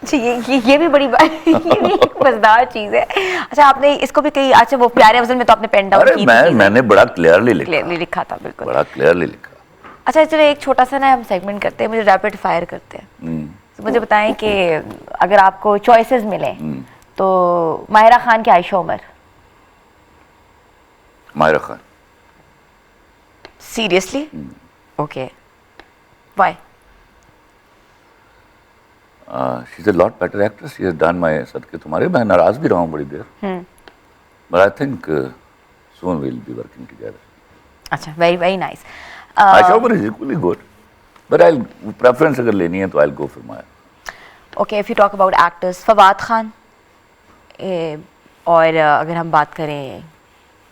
अच्छा, ये भी बड़ी बात ये भी एक मजेदार चीज है। अच्छा, आपने इसको भी कही, अच्छा वो प्यारे अफजल में तो आपने पेन डाउन अरे की मैंने बड़ा क्लियरली लिखा, क्लियरली लिखा था, बिल्कुल। बड़ा क्लियरली लिखा। अच्छा चलो, एक छोटा सा ना हम सेगमेंट करते हैं, मुझे रैपिड फायर करते हैं। तो मुझे बताएं कि अगर आपको चॉइसेस मिले तो माहिरा खान की Ayesha Omar. Mahira Khan. Seriously? Okay, why? She is a lot better actress, she has done माय सदके तुम्हारे। मैं नाराज भी रहा हूँ बड़ी देर, but I think soon we will be working together. अच्छा, very very nice. Ayesha Omar is equally good, but I preference अगर लेनी है तो I will go for Mahira. Okay, if you talk about actors, Fawad Khan, और अगर हम बात करें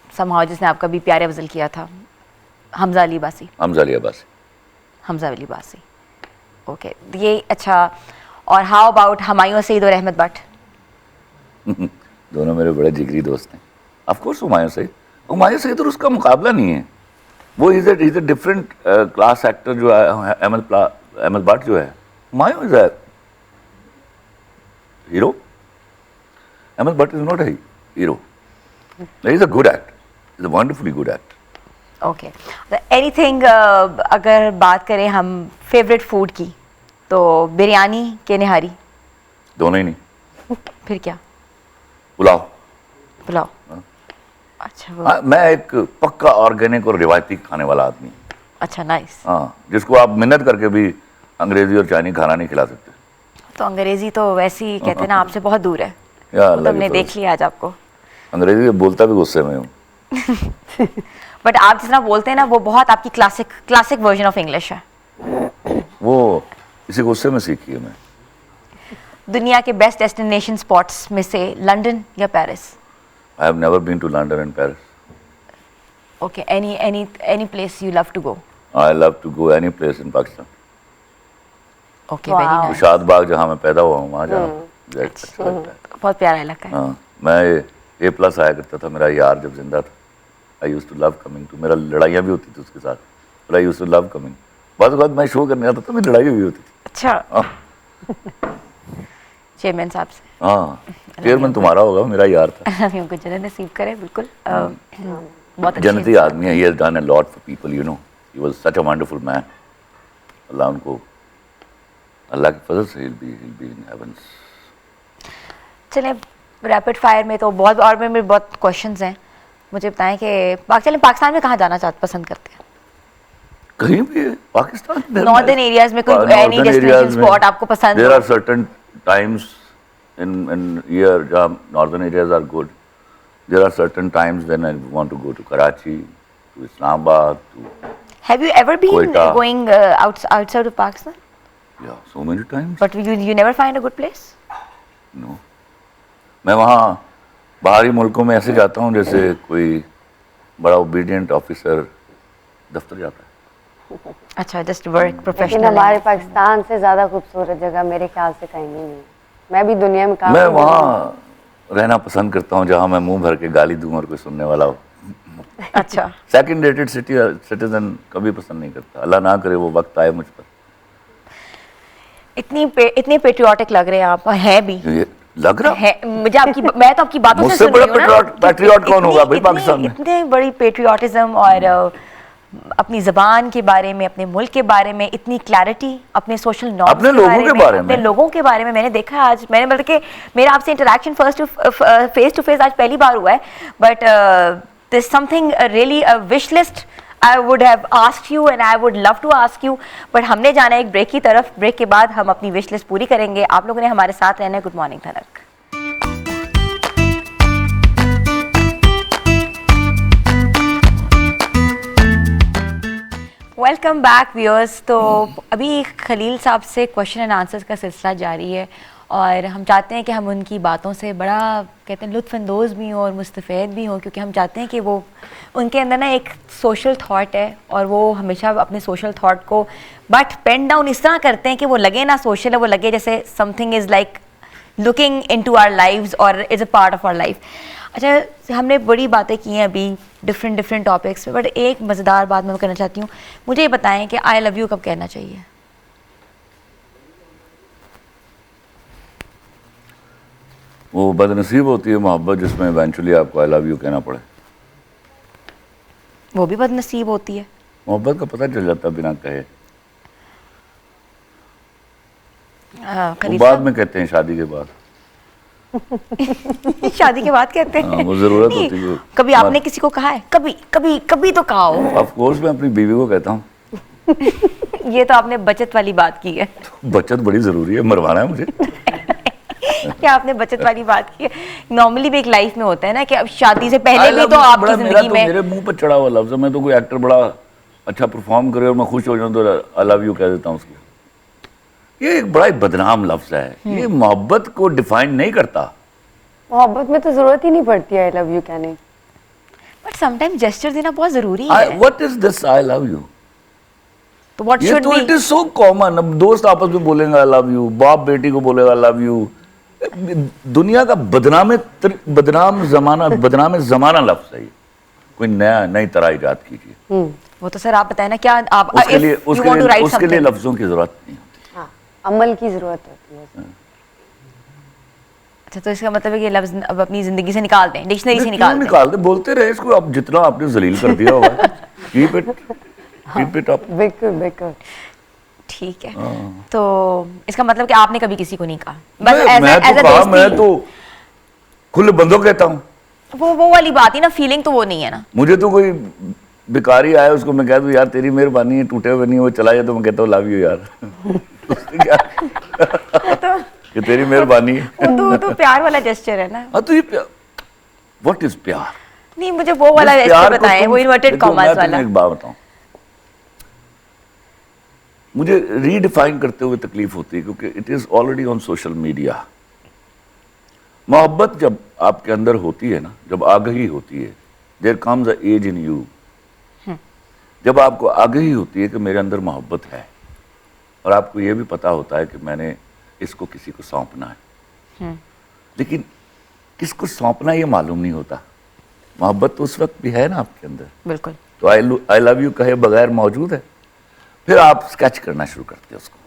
समहाउ जिसने आपका भी प्यारे अफजल किया था, हमजा अली बासी। हमजा अली अब्बासी। हमजा अली बासी, ओके, ये अच्छा। और हाउ अबाउट हुमायूं सईद और अहमद भट्ट? दोनों मेरे बड़े जिगरी दोस्त हैं। ऑफ कोर्स हुमायूं सईद और उसका मुकाबला नहीं है। वो is a different class actor जो है। अहमद भट्ट जो है, Humayun is a hero, Ahmad Bhatt is not a hero, he is a good actor, is a wonderfully good actor. Okay, anything अगर बात करें हम फेवरेट फूड की, तो बिरयानी के निहारी? दोनों ही नहीं, फिर क्या? पुलाव। पुलाव। अच्छा वो, मैं एक पक्का ऑर्गेनिक और रिवायती खाने वाला आदमी हूँ। अच्छा नाइस। हाँ, जिसको आप मिन्नत करके भी अंग्रेजी और चाइनीज खाना नहीं खिला सकते। तो अंग्रेजी तो वैसे ही कहते हैं ना आपसे बहुत दूर है, या वो तो अल्लाह की हमने फजल देख लिया आज आपको। अंग्रेजी बोलता भी गुस्से में हूँ। बट आप जिस तरह बोलते हैं ना वो बहुत आपकी क्लासिक वर्जन ऑफ इंग्लिश है। वो इसी गुस्से में सीखी है मैं। दुनिया के बेस्ट डेस्टिनेशन स्पॉट्स में से लंदन या Paris? I have never been to London and Paris. Okay, any place you love to go? I love to go any place in Pakistan. Okay, very nice. Kushad Bagh जहाँ मैं पैदा हुआ हूँ वहाँ जाना मुझे अच्छा लगता है। बहुत प्यारा इलाका है। हाँ, मैं A+ आया करता था, मेरा यार जब जिंदा था। I used to love coming to, मेरा लड़ाइयाँ भी होती थी उसके साथ, but I used to love coming. बाद मैं शो करने आता था, मेरी लड़ाई भी होती थी। अच्छा, हाँ चेयरमैन साहब से। हाँ, चेयरमैन तुम्हारा होगा, मेरा यार था। अभी उनको जन्नत नसीब करे, बिल्कुल। बहुत अच्छे जन्नती आदमी है। He has done a lot for people, you know. He was such a wonderful man. अल्लाह उनको, अल्लाह के फजल से he'll be in heavens. चलें, रैपिड फायर में तो बहुत, और में बहुत क्वेश्चंस हैं। मुझे बताएं कि चलें, पाकिस्तान में कहाँ जाना पसंद करते हैं? कहीं भी पाकिस्तान नॉर्दर्न एरियाज में कोई एनी डेस्टिनेशन स्पॉट आपको पसंद There हो? are certain times in year जहाँ northern areas are good. There are certain times when I want to go to Karachi, to Islamabad, to Have you ever been Quetta. going outside of Pakistan? yeah, so many times. But you never find a good place? No. मैं वहाँ बाहरी मुल्कों में ऐसे जाता हूँ जैसे कोई बड़ा ओबीडियंट ऑफिसर दफ्तर जाता है। अच्छा, जस्ट वर्क लेकिन प्रोफेशनल। हमारे पाकिस्तान से ज़्यादा खूबसूरत जगह मेरे ख्याल से कहीं भी नहीं है। मैं भी दुनिया में मैं वहाँ रहना पसंद करता हूँ जहाँ मैं मुंह भर के गाली दूँ और कोई सुनने वाला हो। अच्छा, सेकंड रेटेड सिटीजन कभी पसंद नहीं करता। अल्लाह ना करे वो वक्त आए मुझ पर। इतने पेट्रियाटिक लग रहे हैं आप, हैं भी ये लग रहा है मुझे आपकी। मैं तो आपकी बातों से मुझसे सुन रही बड़ा हूँ ना। पैट्रियट कौन होगा भाई इतनी- पाकिस्तान में? इतने बड़ी पेट्रियाटिज्म और अपनी ज़बान के बारे में, अपने मुल्क के बारे में इतनी क्लैरिटी, अपने सोशल नॉर्म्स अपने लोगों के बारे अपने में। लोगों के बारे में मैंने देखा है आज। मैंने मतलब कि मेरा आपसे इंटरेक्शन फेस टू फेस आज पहली बार हुआ है, but this something really wish list I would have asked you and I would love to ask you, but हमने जाना है एक ब्रेक की तरफ। ब्रेक के बाद हम अपनी विश लिस्ट पूरी करेंगे। आप लोगों ने हमारे साथ रहना है। Good morning Dhanak. Welcome back viewers. तो अभी खलील साहब से क्वेश्चन एंड आंसर्स का सिलसिला जारी है और हम चाहते हैं कि हम उनकी बातों से बड़ा कहते हैं लुत्फ़अंदोज़ भी हों और मुस्तफ़ीद भी हों, क्योंकि हम चाहते हैं कि वो उनके अंदर ना एक सोशल थॉट है और वो हमेशा अपने सोशल थॉट को बट पेन डाउन इस तरह करते हैं कि वो लगे ना सोशल है, वो लगे जैसे something is like looking into our lives और is a part of our life. अच्छा, हमने बड़ी बातें की हैं अभी डिफरेंट टॉपिक्स पे, बट एक मज़ेदार बात मैं करना चाहती हूँ। मुझे ये बताएं कि आई लव यू कब कहना चाहिए? वो बदनसीब होती है मोहब्बत जिसमें इवेंचुअली आपको आई लव यू कहना पड़े। वो भी बदनसीब होती है। मोहब्बत का पता चल जाता बिना कहे। वो खलील बाद साहब, में कहते हैं शादी के बाद। शादी के बाद कहते हैं। हाँ, वो जरूरत नहीं, होती है। कभी आपने किसी को कहा है? कभी तो कहा हो। ऑफ कोर्स मैं अपनी बीवी को कहता हूँ। ये तो आपने बचत वाली बात की है। बचत बड़ी जरूरी है, मरवाना है मुझे। क्या आपने बचत वाली बात की है? नॉर्मली भी एक लाइफ में होता है ना कि अब शादी से I पहले भी love तो you आपकी बड़ा मेरा जिंदगी तो में मेरे मुंह पर चढ़ा हुआ लफ्ज है। मैं तो कोई एक्टर बड़ा अच्छा परफॉर्म करे और मैं खुश हो जाऊं तो आई लव यू कह देता हूँ उसको। ये एक बड़ा ही बदनाम लफ्ज है। ये मोहब्बत को डिफाइन नहीं करता। मोहब्बत में तो जरूरत ही नहीं पड़ती आई लव यू कहने। बट समटाइम्स जेस्चर देना बहुत जरूरी है। What is this I love you? तो व्हाट ये शुड तो it be? Is so common. अब दोस्त आपस में बोलेंगे आई लव यू, बाप बेटी को बोलेगा आई लव यू। दुनिया का बदनाम जमाना लफ्ज है। कोई नई तरह इजाद कीजिए। वो तो सर आप बताएं ना, क्या आप उसके if लिए you want to write उसके लिए something- लफ्जों की जरूरत नहीं होती। हाँ, अमल की जरूरत होती है। अच्छा, तो इसका मतलब है कि लफ्ज अब अपनी जिंदगी से निकाल दें, डिक्शनरी से क्यों निकाल दें। निकाल दे? बोलते रहे इसको। अब जितना आपने जलील कर दिया होगा कीप इट अप। बिल्कुल ठीक है। तो इसका मतलब कि आपने कभी किसी को नहीं कहा? बस मैं as a तो कहा, दोस्ती। मैं तो खुले बंदों कहता हूँ। वो वाली बात ही ना, फीलिंग तो वो नहीं है ना। मुझे तो कोई भिखारी आया उसको मैं कह दूं यार तेरी मेहरबानी है, टूटे हुए नहीं, वो चला जाए तो मैं कहता हूँ लव यू यार। उसने क्या कि तेरी मेहरबानी है। वो तो प्यार वाला जेस्चर है ना। हाँ तो ये व्हाट इज प्यार? नहीं, मुझे वो वाला इस जेस्चर प्यार को बताएं, तुम- वो इन्वर्टेड देखो, मैं कॉमर्स तुम्हें वाला। एक बात बताऊं। मुझे रीडिफाइन करते हुए तकलीफ होती है, क्योंकि it is already on social media. मोहब्बत जब आपके अंदर होती है ना, जब आगही होती है, there comes a edge in you, जब आपको आगही होती है कि मेरे अंदर मोहब्बत है, और आपको ये भी पता होता है कि मैंने इसको किसी को सौंपना है, लेकिन किसको सौंपना ये मालूम नहीं होता। मोहब्बत तो उस वक्त भी है ना आपके अंदर, बिल्कुल। तो आई लव यू कहे बगैर मौजूद है। फिर आप स्केच करना शुरू करते हैं उसको,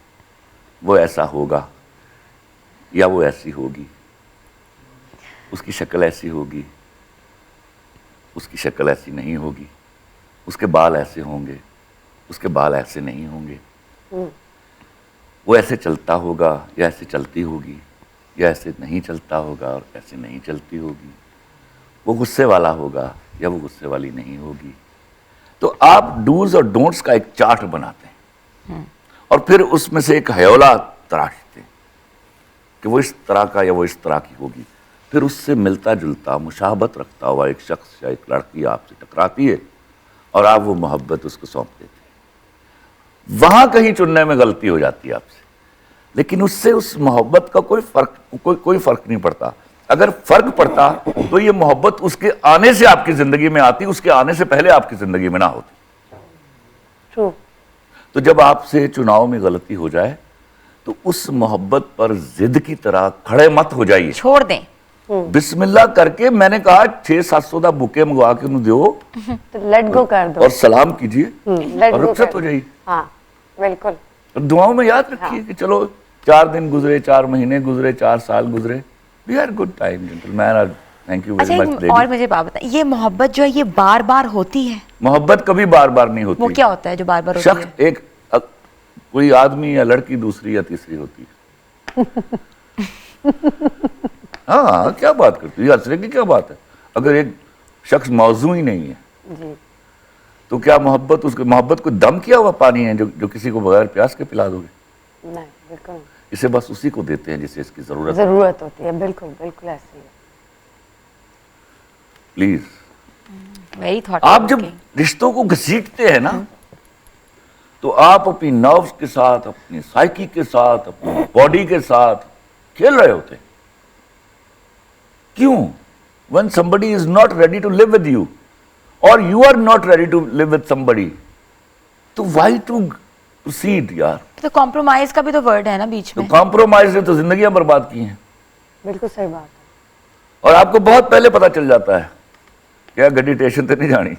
वो ऐसा होगा या वो ऐसी होगी, उसकी शक्ल ऐसी होगी, उसकी शक्ल ऐसी नहीं होगी, उसके बाल ऐसे होंगे, उसके बाल ऐसे नहीं होंगे, वो ऐसे चलता होगा या ऐसे चलती होगी, या ऐसे नहीं चलता होगा और ऐसे नहीं चलती होगी, वो गुस्से वाला होगा या वो गुस्से वाली नहीं होगी। तो आप डूज और डोंट्स का एक चार्ट बनाते हैं और फिर उसमें से एक हयोला तराशते हैं कि वो इस तरह का या वो इस तरह की होगी। फिर उससे मिलता जुलता मुशाबत रखता हुआ एक शख्स या एक लड़की आपसे टकराती है और आप वो मोहब्बत उसको सौंप देते हैं। वहां कहीं चुनने में गलती हो जाती है आपसे, लेकिन उससे उस मोहब्बत का कोई फर्क नहीं पड़ता। अगर फर्क पड़ता तो ये मोहब्बत उसके आने से आपकी जिंदगी में आती, उसके आने से पहले आपकी जिंदगी में ना होती। ट्रू। तो जब आपसे चुनाव में गलती हो जाए तो उस मोहब्बत पर जिद की तरह खड़े मत हो जाइए, छोड़ दें। बिस्मिल्लाह करके मैंने कहा 600-700 दा बुके मंगवा के उन्हें दो तो लेट गो कर दो और सलाम कीजिए let और go रुखसत कर हो दो। जाइए। हाँ बिल्कुल। और दुआओं में याद रखिए कि चलो 4 दिन गुजरे, 4 महीने गुजरे, 4 साल गुजरे, we are good time gentleman. Thank you अच्छा, वेरी मच। एक और मुझे बात बताएं, ये मोहब्बत जो है ये बार बार होती है? मोहब्बत कभी बार बार नहीं होती। वो क्या होता है जो बार बार होती है? शख्स एक कोई आदमी या लड़की दूसरी या तीसरी होती है। हाँ, क्या बात करती है, हंसने की क्या बात है? अगर एक शख्स मौजू ही नहीं है जी। तो क्या मोहब्बत, उसकी मोहब्बत कोई दम किया हुआ पानी है जो किसी को बगैर प्यास के पिला दोगे? नहीं बिल्कुल नहीं। इसे बस उसी को देते हैं जिसे इसकी जरूरत है। जरूरत होती है, बिल्कुल बिल्कुल ऐसे ही है। Please, very thought. आप जब रिश्तों को घसीटते हैं ना तो आप अपनी नर्व्स के साथ, अपनी साइकी के साथ, अपनी बॉडी के साथ खेल रहे होते हैं। क्यों? when somebody is not ready to live with you or you are not ready to live with somebody, तो why to proceed यार? तो कॉम्प्रोमाइज का भी तो वर्ड है ना बीच तो में। कॉम्प्रोमाइज ने तो जिंदगियां बर्बाद की हैं। बिल्कुल सही बात है। और आपको बहुत पहले पता चल जाता है क्या गड्डी स्टेशन तक नहीं जानी।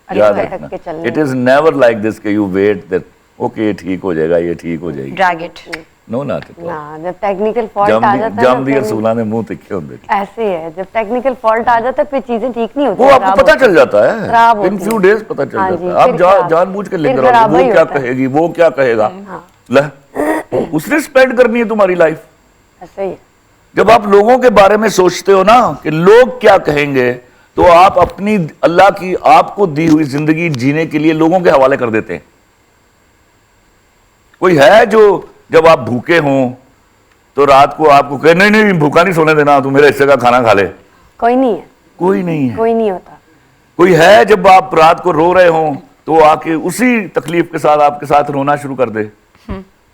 याद अटक रखना, के चलने। It is never like this कि यू वेट दैट ओके ठीक हो जाएगा, ये ठीक हो जाएगी। Drag it. No not at all. ना, जब टेक्निकल फॉल्ट आ जाता है जम दी रसूला ने मुंह तिखे होंगे। ऐसे है, जब टेक्निकल फॉल्ट आ जाता है फिर चीजें ठीक नहीं होती। वो आपको पता चल जाता खराब है, इन होती फ्यू हैं। डेज पता चल हाँ जाता जी, है। आप फिर खराब। जानबूझ के लिख फिर रहे हो, खराब वो ही क्या होता है। कहेगी, वो क्या कहेगा। ले, उसने स्पेंड करनी है तुम्हारी लाइफ। ऐसे ही है। जब आप लोगों के बारे में सोचते हो ना कि लोग क्या कहेंगे, तो आप अपनी अल्लाह की आपको दी हुई जिंदगी जीने के लिए लोगों के हवाले कर देते हैं। कोई है जो जब आप भूखे हों तो रात को आपको कहे नहीं नहीं भूखा नहीं सोने देना, तू मेरे हिस्से का खाना खा ले? कोई नहीं है, कोई नहीं है। कोई नहीं होता। कोई है जब आप रात को रो रहे हों तो आके उसी तकलीफ के साथ आपके साथ रोना शुरू कर दे,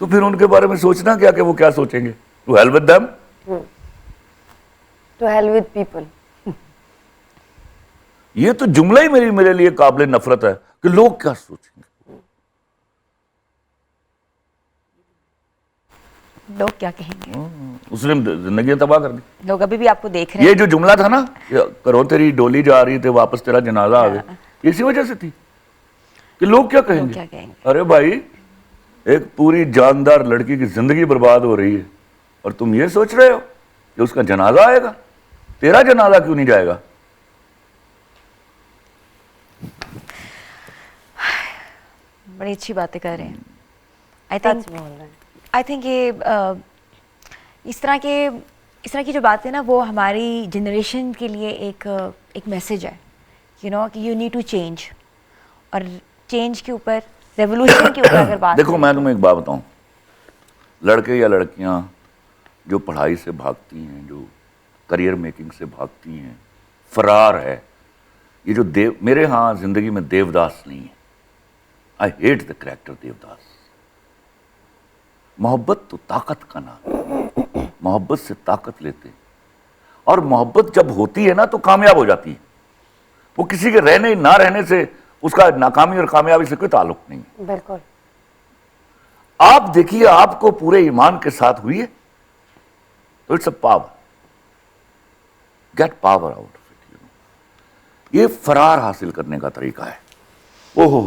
तो फिर उनके बारे में सोचना क्या कि वो क्या सोचेंगे। To hell with them, to hell with people. ये तो जुमला ही मेरे लिए काबिल नफरत है कि लोग क्या सोचेंगे। लोग क्या कहेंगे? उसने जिंदगी तबाह कर दी। लोग अभी भी आपको देख रहे ये हैं। जो जुमला था ना, करो तेरी डोली जा रही थी वापस तेरा जनाजा आ गया, इसी वजह से थी कि लोग क्या कहेंगे। क्या कहेंगे? अरे भाई, एक पूरी जानदार लड़की की जिंदगी बर्बाद हो रही है और तुम ये सोच रहे हो कि उसका जनाजा आएगा, तेरा जनाजा क्यों नहीं जाएगा? बड़ी अच्छी बातें कर रहे हैं। सच बोल रहे हैं। आई थिंक ये इस तरह की जो बातें ना वो हमारी जनरेशन के लिए एक मैसेज है, यू नो, कि यू नीड टू चेंज। और चेंज के ऊपर, रेवोल्यूशन के ऊपर अगर बात देखो, मैं तुम्हें एक बात बताऊं, लड़के या लड़कियां जो पढ़ाई से भागती हैं, जो करियर मेकिंग से भागती हैं, फरार है, ये जो मेरे यहाँ जिंदगी में देवदास नहीं है। I hate the character Devdas. मोहब्बत तो ताकत का नाम, मोहब्बत से ताकत लेते हैं, और मोहब्बत जब होती है ना तो कामयाब हो जाती है। वो किसी के रहने ना रहने से, उसका नाकामी और कामयाबी से कोई ताल्लुक नहीं है। बिल्कुल। आप देखिए, आपको पूरे ईमान के साथ हुई है तो it's a power, get power out of it. ये फरार हासिल करने का तरीका है। ओहो,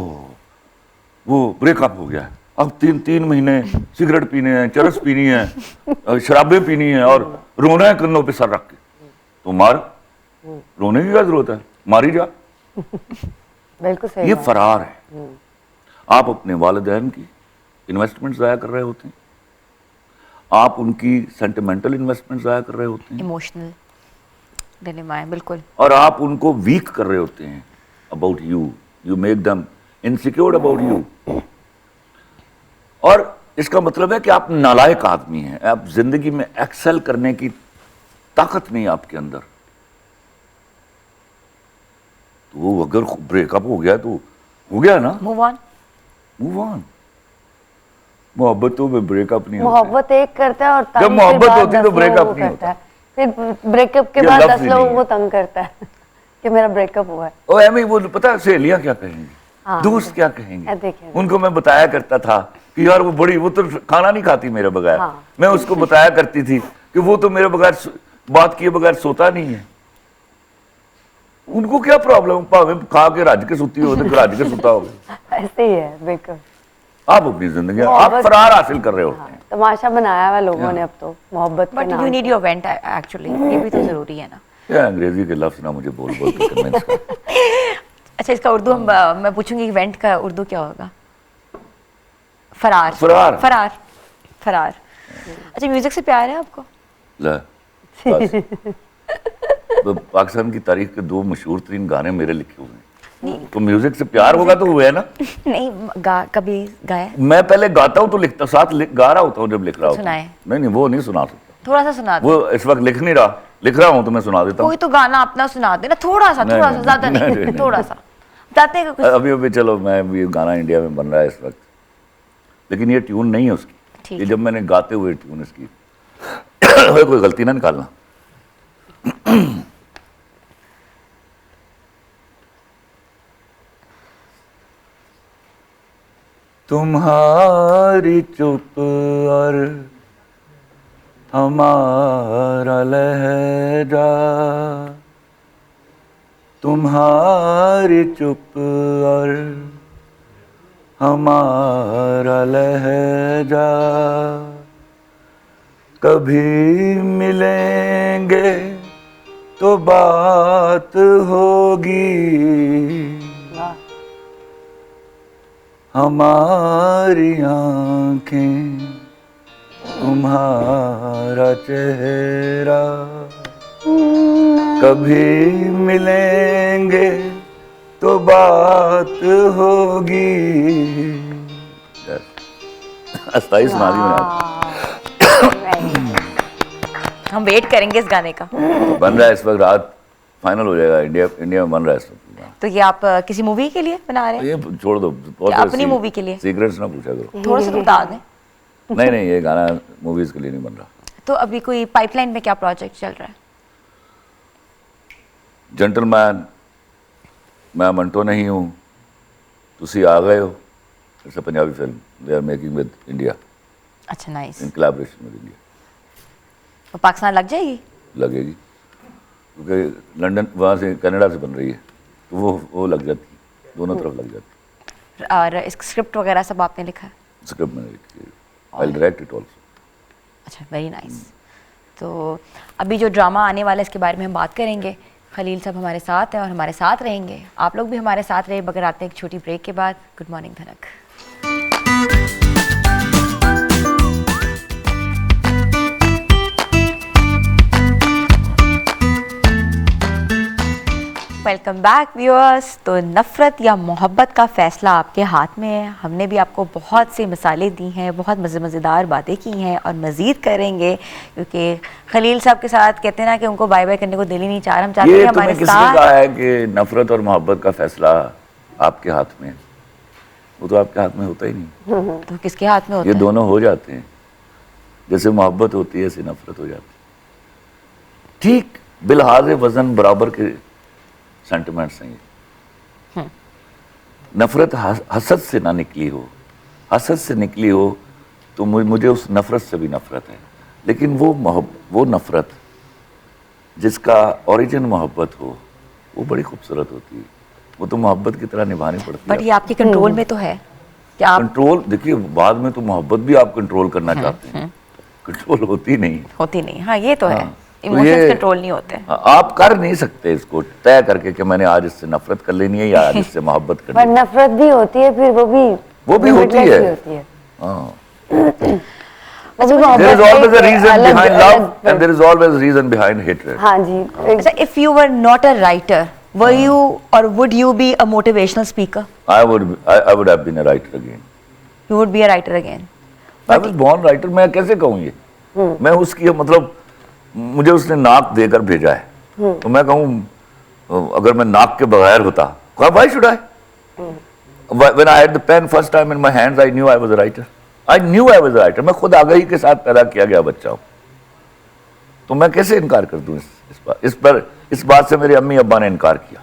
वो ब्रेकअप हो गया, अब तीन महीने सिगरेट पीने हैं, चरस पीनी है, शराबें पीनी है, और रोना है कन्नों पे सर रख के। तो मार, रोने की क्या जरूरत है, मारी जा। बिल्कुल सही ये बात। फरार है। आप अपने वालिदैन की इन्वेस्टमेंट ज़ाया कर रहे होते हैं, आप उनकी सेंटिमेंटल इन्वेस्टमेंट ज़ाया कर रहे होते हैं, इमोशनल डिलेमा है, बिल्कुल। और आप उनको वीक कर रहे होते हैं about you, you make them insecure about you. और इसका मतलब है कि आप नालायक आदमी हैं, आप जिंदगी में एक्सेल करने की ताकत नहीं आपके अंदर। तो वो अगर ब्रेकअप हो गया तो हो गया ना, मूव ऑन। Move on. मोहब्बतों में ब्रेकअप नहीं होता। मोहब्बत एक करता है और तंग जब फिर मोहब्बत बाद होती है 10 तो लोगों breakup को नहीं करता है। फिर ब्रेकअप के ये बाद लफ्ज़ 10 ही लोगों नहीं को तंग करता है कि मेरा ब्रेकअप हुआ है। और एमी, वो पता है सहेलियां क्या कहेंगी, हाँ, दोस्त क्या कहेंगे। देखिए। उनको मैं बताया करता था कि यार वो तो खाना नहीं खाती मेरे बगैर। हाँ। मैं उसको बताया करती थी कि वो तो मेरे बगैर बात किए बगैर सोता नहीं है। उनको क्या प्रॉब्लम, भावे खा के रज के सुती हो तो रज के सुता हो। ऐसे ही है, बिल्कुल। आप अपनी जिंदगी आप मोहब्बत- फरार हासिल कर रहे होते हैं। तमाशा बनाया हुआ लोगों ने अब तो मोहब्बत के बट नाम you need your went actually, ये भी तो जरूरी है ना। क्या अंग्रेजी के लफ्ज ना मुझे बोल बोल के कन्विंस कर। अच्छा, इसका उर्दू मैं पूछूंगी कि वेंट का उर्दू क्या होगा? फरार। फरार। फरार। फरार। अच्छा, म्यूजिक से प्यार है आपको? ले, बस। तो पाकिस्तान की तारीख के 2 मशहूर तरीन गाने मेरे लिखे हुए हैं। तो म्यूजिक से प्यार होगा तो हुआ है ना। नहीं, कभी गाया? मैं पहले गाता हूँ तो लिखता, साथ गा रहा होता हूँ जब लिख रहा होता सुनाए। हूँ। नहीं, वो नहीं सुना सकता। थोड़ा सा सुना दो। वो इस वक्त लिख नहीं रहा, लिख रहा हूँ तो मैं सुना देता हूँ। कोई तो गाना अपना सुना दे ना, थोड़ा सा, नहीं, थोड़ा सा, नहीं, ज्यादा नहीं, नहीं, नहीं, थोड़ा सा बताते हैं कुछ। अभी चलो, मैं भी गाना इंडिया में बन रहा है इस वक्त, लेकिन ये ट्यून नहीं है उसकी। ठीक ये है। जब मैंने गाते हुए ट्यून इसकी कोई गलती ना निकालना। तुम्हारी चुप और हमारा लहजा, तुम्हारी चुप और हमारा लहजा, कभी मिलेंगे तो बात होगी, वाह। हमारी आंखें तुम्हारा चेहरा, कभी मिलेंगे तो बात होगी। अस्थाई सुना दी मैंने। हम वेट करेंगे इस गाने का। बन रहा है इस वक्त, रात फाइनल हो जाएगा। इंडिया में बन रहा है इस वक्त। तो ये आप किसी मूवी के लिए बना रहे हैं? ये छोड़ दो, या अपनी मूवी के लिए? सीक्रेट्स ना पूछा करो। थोड़ा सा तो बता दें। नहीं, ये गाना मूवीज के लिए नहीं बन रहा। तो अभी कोई पाइपलाइन में क्या प्रोजेक्ट चल रहा है? जेंटलमैन, मैं मंटो नहीं हूँ, तुसी आ गए हो। It's a Punjabi film, they are making with India, अच्छा, nice. In collaboration with India. तो पाकिस्तान लग जाएगी? लगेगी, क्योंकि लंदन वहाँ से कनाडा से बन रही है, तो वो लग जाती है, दोनों तरफ लग जाती है। और इस स्क्रिप्ट वगैरह सब आपने लिखा है? स्क्रिप्ट मैंने लिखी है, I will direct it also. अच्छा, वेरी नाइस। तो अभी जो ड्रामा आने वाला है इसके बारे में हम बात करेंगे। खलील साहब हमारे साथ हैं और हमारे साथ रहेंगे, आप लोग भी हमारे साथ रहे। बगैर आते हैं एक छोटी ब्रेक के बाद। Good morning Dhanak. Welcome back viewers. तो नफ़रत या मोहब्बत का फ़ैसला आपके हाथ में है। हमने भी आपको बहुत से मिसालें दी हैं, बहुत मज़ेदार बातें की हैं और मज़ीद करेंगे, क्योंकि खलील साहब के साथ कहते हैं ना कि उनको बाय बाय करने को दिल ही नहीं चाह रहा। हम चाहते हैं ये तुम्हें किसने कहा है कि नफरत और मोहब्बत का फैसला आपके हाथ में? वो तो आपके हाथ में होता ही नहीं। तो किसके हाथ में होता ये है? दोनों हो जाते हैं, जैसे मोहब्बत होती है ऐसे नफरत हो जाती है। ठीक बिलहाज वजन बराबर के सेंटिमेंट्स हैं ये। नफरत हसद से ना निकली हो, हसद से निकली हो तो मुझे उस नफरत से भी नफरत है। लेकिन वो नफरत जिसका ओरिजिन मोहब्बत हो वो बड़ी खूबसूरत होती है। वो तो मोहब्बत की तरह निभानी पड़ती बट है। ये आपके कंट्रोल में तो है कि आप कंट्रोल देखिए, बाद में तो मोहब्बत भी आप कंट्रोल करना चाहते हैं, कंट्रोल होती नहीं। होती नहीं। हाँ ये तो है, हाँ, तो इमोशंस ये- कंट्रोल नहीं होते। आप कर नहीं सकते इसको तय करके कि मैंने आज इससे नफरत कर लेनी है या आज इससे मोहब्बत पर करनी है। नफरत भी होती है, फिर वो भी होती limitless है। भी होती है। हाँ। वो भी There is मोहब्बत always a एक reason अलग- behind अलग- love and there is always a reason behind hatred. हाँ जी, अच्छा, if you were not a writer, were you or would you be a motivational speaker? I would have been a writer again. You would be a writer again. I was born writer. मैं कैसे कहूँ ये? मैं उसकी मतलब मुझे उसने नाक देकर भेजा है तो मैं कहूँ अगर मैं नाक के बगैर होता, why should I? When I had the pen first time in my hands, I knew I was a writer. I knew I was a writer. मैं खुद आगाही के साथ पैदा किया गया बच्चा हूँ, तो मैं कैसे इनकार कर दूँ इस बात से मेरे अम्मी अब्बा ने इनकार किया।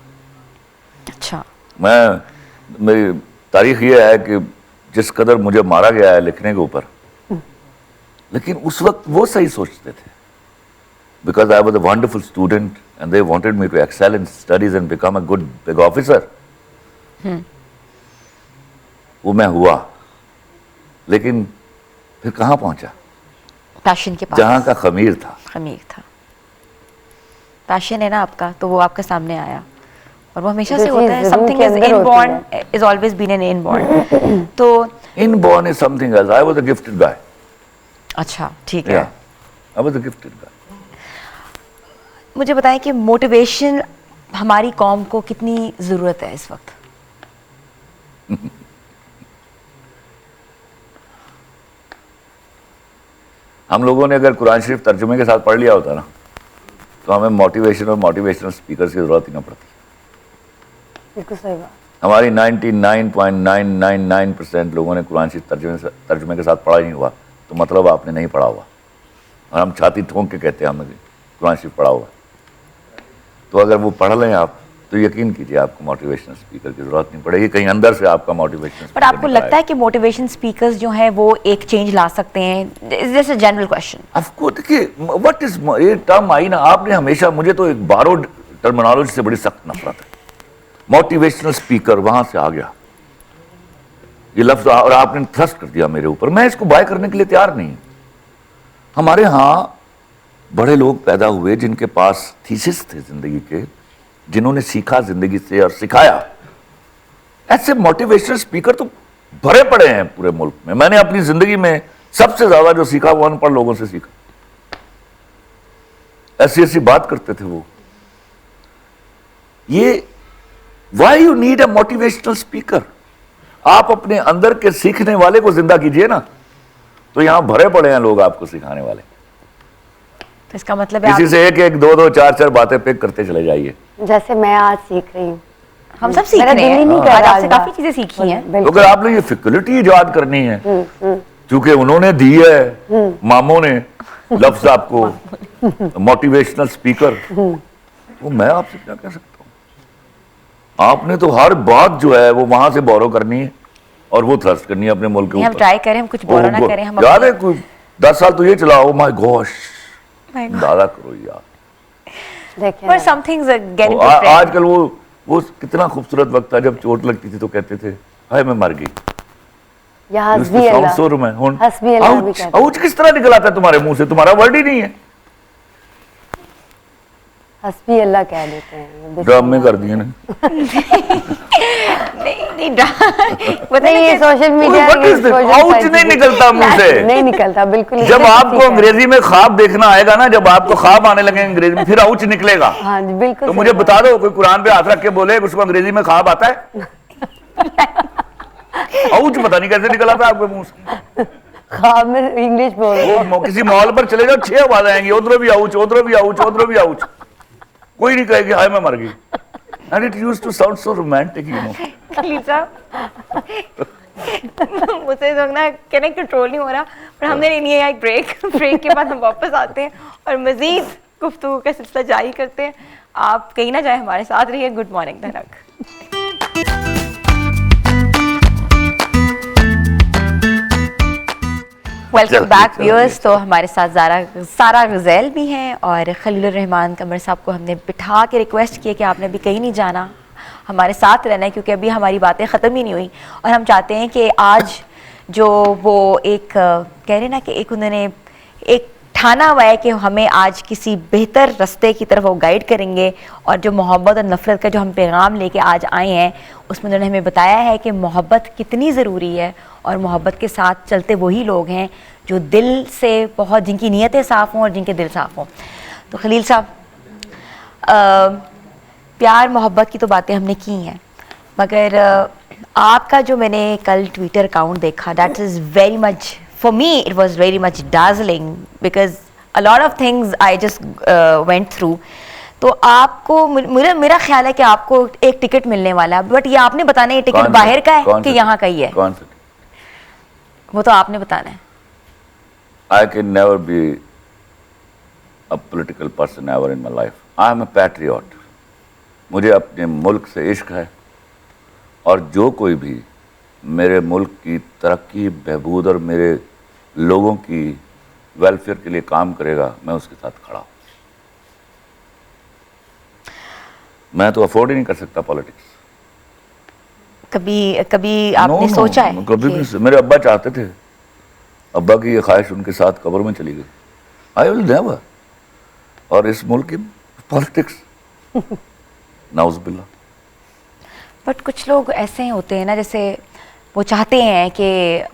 अच्छा, मेरी तारीख ये है कि जिस कदर मुझे मारा गया है लिखने के ऊपर, लेकिन उस वक्त वो सही सोचते थे, because I was a wonderful student and they wanted me to excel in studies and become a good big officer. वो मैं हुआ, लेकिन फिर कहाँ पहुंचा? पैशन के पास जहां का खमीर था। खमीर था। पैशन है ना आपका, तो वो आपके सामने आया और वो हमेशा से जो होता चीज़ है। रूह समथिंग के इज अंदर होती inborn is always been an inborn. तो inborn is something else. I was a gifted guy. अच्छा, ठीक है। I was a gifted guy. मुझे बताएं कि मोटिवेशन हमारी कौम को कितनी ज़रूरत है इस वक्त? हम लोगों ने अगर कुरान शरीफ तर्जुमे के साथ पढ़ लिया होता ना, तो हमें मोटिवेशन और मोटिवेशनल स्पीकर की जरूरत ही ना पड़ती। बिल्कुल सही बात। हमारी 99.999% लोगों ने कुरान शरीफ तर्जुमे के साथ पढ़ा ही नहीं हुआ, तो मतलब आपने नहीं पढ़ा हुआ। और हम छाती ठोंक के कहते हैं हमें कुरान शरीफ पढ़ा हुआ। तो अगर वो पढ़ लें आप, तो यकीन कीजिए आपको मोटिवेशनल स्पीकर की जरूरत नहीं पड़ेगी, कहीं अंदर से आपका मोटिवेशनल। बट आपको लगता है कि मोटिवेशन स्पीकर्स जो हैं वो एक चेंज ला सकते हैं? Is this a general question? आपको देखिए, व्हाट इज ये टर्म आई ना, आपने हमेशा, मुझे तो एक बारोड टर्मिनोलॉजी से बड़ी सख्त नफरत है। मोटिवेशनल स्पीकर वहां से आ गया ये लफ्ज, और आपने थ्रस्ट कर दिया मेरे ऊपर। मैं इसको बाय करने के लिए तैयार नहीं। हमारे यहाँ बड़े लोग पैदा हुए जिनके पास थीसिस थे जिंदगी के, जिन्होंने सीखा जिंदगी से और सिखाया। ऐसे मोटिवेशनल स्पीकर तो भरे पड़े हैं पूरे मुल्क में। मैंने अपनी जिंदगी में सबसे ज्यादा जो सीखा वो अनपढ़ लोगों से सीखा। ऐसी ऐसी बात करते थे वो। ये why you need a motivational speaker? आप अपने अंदर के सीखने वाले को जिंदा कीजिए ना, तो यहां भरे पड़े हैं लोग आपको सिखाने वाले। तो इसका मतलब है किसी से एक एक दो दो चार चार बातें पिक करते चले जाइए। जैसे मैं आज सीख रही हूँ, हम सब सीख मेरा रहे दिल ही हैं। नहीं कर आज रहा आपसे आज काफी बात। चीजें सीखी हैं। तो बिल्कुल। अगर आप लोग ये फैकल्टी इजाद करनी है, क्योंकि उन्होंने दी है मामों ने लफ्ज आपको मोटिवेशनल स्पीकर, तो मैं आपसे क्या कह सकता हूँ? आपने तो हर बात जो है वो वहां से बोरो करनी है और वो थ्रस्ट करनी है अपने मुल्क के नहीं, हम ऊपर। ट्राई करें, हम कुछ बोरो ना करें। हम याद अपने- है कोई 10 साल तो ये चलाओ, माय गॉश, My God. दादा करो यार। देखिए But ना, some things are getting वो to trend. आजकल वो कितना खूबसूरत वक्त था जब चोट लगती थी तो कहते थे हाय मैं मर गई। या Used to हस्बी sound Allah, so romantic. हस्बी अल्लाह भी आउच, कहते हैं। आउच किस तरह निकल आता है तुम्हारे मुंह से? तुम्हारा वर्ड ही नहीं है। हस्बी अल्लाह कह देते हैं। ड्रामे कर दिए ना। नहीं पता नहीं, ये social media What is this? Ouch नहीं निकलता मुंह से। नहीं निकलता, बिल्कुल नहीं। जब सीखा आपको है। अंग्रेजी में ख्वाब देखना आएगा ना, जब आपको ख्वाब आने लगे अंग्रेजी में, फिर आउच निकलेगा। हाँ जी, बिल्कुल तो सही मुझे बात। बता दो, कोई कुरान पे हाथ रख के बोले उसको अंग्रेजी में ख्वाब आता है? आउच पता नहीं कैसे निकला था आपके मुंह से। ख्वाब में इंग्लिश बोल रहे हैं। वो किसी मॉल पर चले जाओ, 6 आवाज आएंगी, उधर भी आउच, उधर भी आउच, उधर भी आउच। कोई नहीं कहेगी हाय मैं मर गई। And it used to sound so romantic, you know. Khalil साहब, मुझसे तो ना कनेक्ट कंट्रोल नहीं हो रहा, पर हमने नहीं लिया एक ब्रेक। ब्रेक के बाद हम वापस आते हैं और मज़ीद गुफ्तगू का सिलसिला जारी करते हैं। आप कहीं ना जाए, हमारे साथ रहिए। Good morning Dhanak. Welcome back viewers. तो हमारे साथ सारा गज़ैल भी हैं और खलीलुर रहमान कमर साहब को हमने बिठा के रिक्वेस्ट किया कि आपने अभी कहीं नहीं जाना, हमारे साथ रहना है, क्योंकि अभी हमारी बातें ख़त्म ही नहीं हुई और हम चाहते हैं कि आज जो वो एक कह रहे ना कि एक उन्होंने एक ठाना हुआ है कि हमें आज किसी बेहतर रास्ते की तरफ वो गाइड करेंगे और जो मोहब्बत और नफ़रत का जो हम पैगाम लेके आज आए हैं उसमें उन्होंने हमें बताया है कि मोहब्बत कितनी ज़रूरी है और मोहब्बत के साथ चलते वही लोग हैं जो दिल से बहुत, जिनकी नीयतें साफ़ हों और जिनके दिल साफ़ हों। तो खलील साहब, प्यार मोहब्बत की तो बातें हमने की हैं, मगर आपका जो मैंने कल ट्विटर अकाउंट देखा, that is very much, for me it was very much dazzling because a lot of things I just went through. तो आपको मेरा ख्याल है कि आपको एक टिकट मिलने वाला है, बट ये आपने बताना है ये टिकट बाहर का है कि यहाँ का ही है? कौन सा? वो तो आपने बताना है। I can never be a political person ever in my life. I am a patriot. मुझे अपने मुल्क से इश्क है और जो कोई भी मेरे मुल्क की तरक्की, बहबूद और मेरे लोगों की वेलफेयर के लिए काम करेगा, मैं उसके साथ खड़ा हूँ। मैं तो अफोर्ड ही नहीं कर सकता पॉलिटिक्स। कभी आपने सोचा है? कभी भी। मेरे अब्बा चाहते थे, अब्बा की ये ख्वाहिश उनके साथ कब्र में चली गई। I will never. और इस मुल्क की पॉलिटिक्स नाउज़ुबिल्लाह। बट कुछ लोग ऐसे होते हैं ना, जैसे वो चाहते हैं कि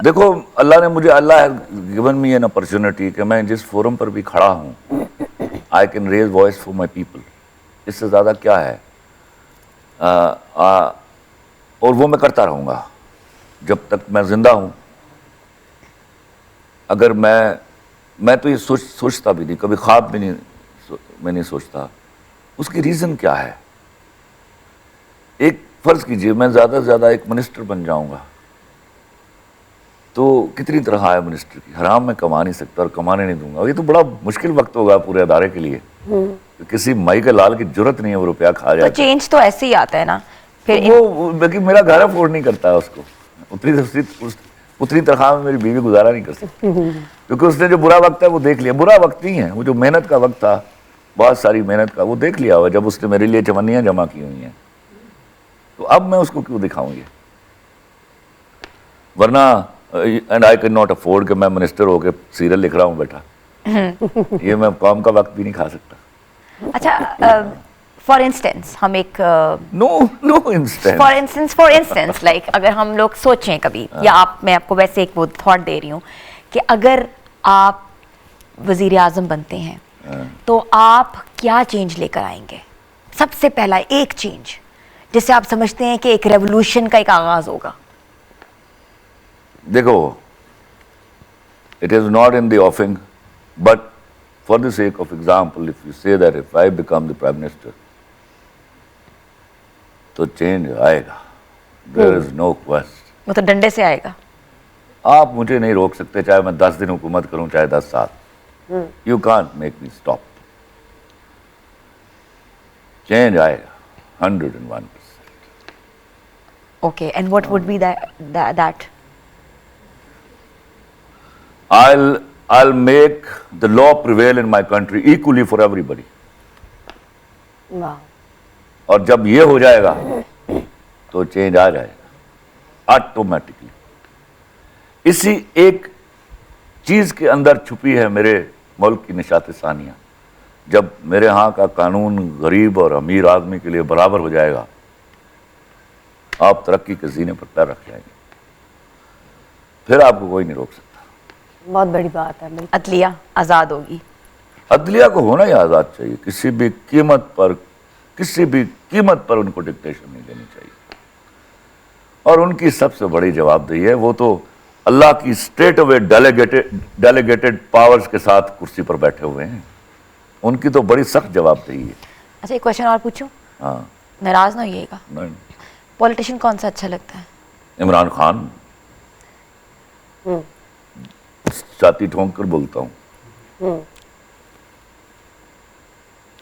देखो, Allah given me an opportunity कि मैं जिस फोरम पर भी खड़ा हूँ, I can raise voice for my people. इससे ज़्यादा क्या है? और वो मैं करता रहूँगा जब तक मैं जिंदा हूँ। अगर मैं तो ये सोचता भी नहीं, कभी ख्वाब भी मैं नहीं सोचता। उसकी रीज़न क्या है? एक फ़र्ज़ कीजिए मैं ज़्यादा से ज़्यादा एक मिनिस्टर बन जाऊँगा तो कितनी तरह है मिनिस्टर की। हराम मैं कमा नहीं सकता और कमाने नहीं दूंगा। ये तो बड़ा मुश्किल वक्त होगा पूरे अदारे के लिए। किसी माई के लाल की जरूरत नहीं है वो रुपया खा जाए। तो चेंज तो ऐसे ही आता है ना फिर। तो वो बल्कि मेरा घर अफोर्ड नहीं करता है उसको, उतनी तनख्वाह में मेरी बीवी गुजारा नहीं कर सकती क्योंकि उसने जो बुरा वक्त है वो देख लिया। बुरा वक्त नहीं है, वो जो मेहनत का वक्त था, बहुत सारी मेहनत का, वो देख लिया हुआ जब उसने मेरे लिए चवन्नियाँ जमा की हुई हैं। तो अब मैं उसको क्यों दिखाऊं ये? वरना and I can not afford कि मैं मिनिस्टर होकर सीरियल लिख रहा हूँ बैठा। ये मैं कौम का वक्त भी नहीं खा सकता। अच्छा, फॉर इंस्टेंस हम एक no instance for instance like अगर हम लोग सोचें कभी, या मैं आपको वैसे एक वो थॉट दे रही हूँ कि अगर आप वजीर आज़म बनते हैं तो आप क्या चेंज लेकर आएंगे? सबसे पहला एक चेंज जिसे आप समझते हैं कि एक रेवोल्यूशन का एक आगाज होगा। देखो, it is not in the offing, but for the sake of example, if you say that if I become the prime minister, तो चेंज आएगा। There is no question. वो तो डंडे से आएगा। आप मुझे नहीं रोक सकते, चाहे मैं 10 दिन हुकूमत करूं, चाहे 10 साल। You can't make me stop. Change आएगा 101%. Okay, and what would be that? I'll make the law prevail in my country equally for everybody. वाह। और जब ये हो जाएगा तो चेंज आ जाएगा ऑटोमेटिकली। इसी एक चीज के अंदर छुपी है मेरे मुल्क की निशात सानिया। जब मेरे यहाँ का कानून गरीब और अमीर आदमी के लिए बराबर हो जाएगा, आप तरक्की के जीने पर पैर रख जाएंगे, फिर आपको कोई नहीं रोक सकता। बहुत बड़ी बात है। अदलिया आज़ाद होगी। अदलिया को होना ही आज़ाद चाहिए। किसी भी कीमत पर उनको डिक्टेशन नहीं देनी चाहिए। और उनकी सबसे बड़ी जवाबदेही है, वो तो अल्लाह की स्टेट अवे डेलीगेटेड पावर्स के साथ कुर्सी पर बैठे हुए हैं। उनकी तो बड़ी सख्त जवाबदेही है। अच्छा, एक क्वेश्चन और पूछूं? हाँ, नाराज ना होइएगा। नहीं। पॉलिटिशियन कौन सा अच्छा लगता है? इमरान खान। छाती ठोंक कर बोलता हूँ।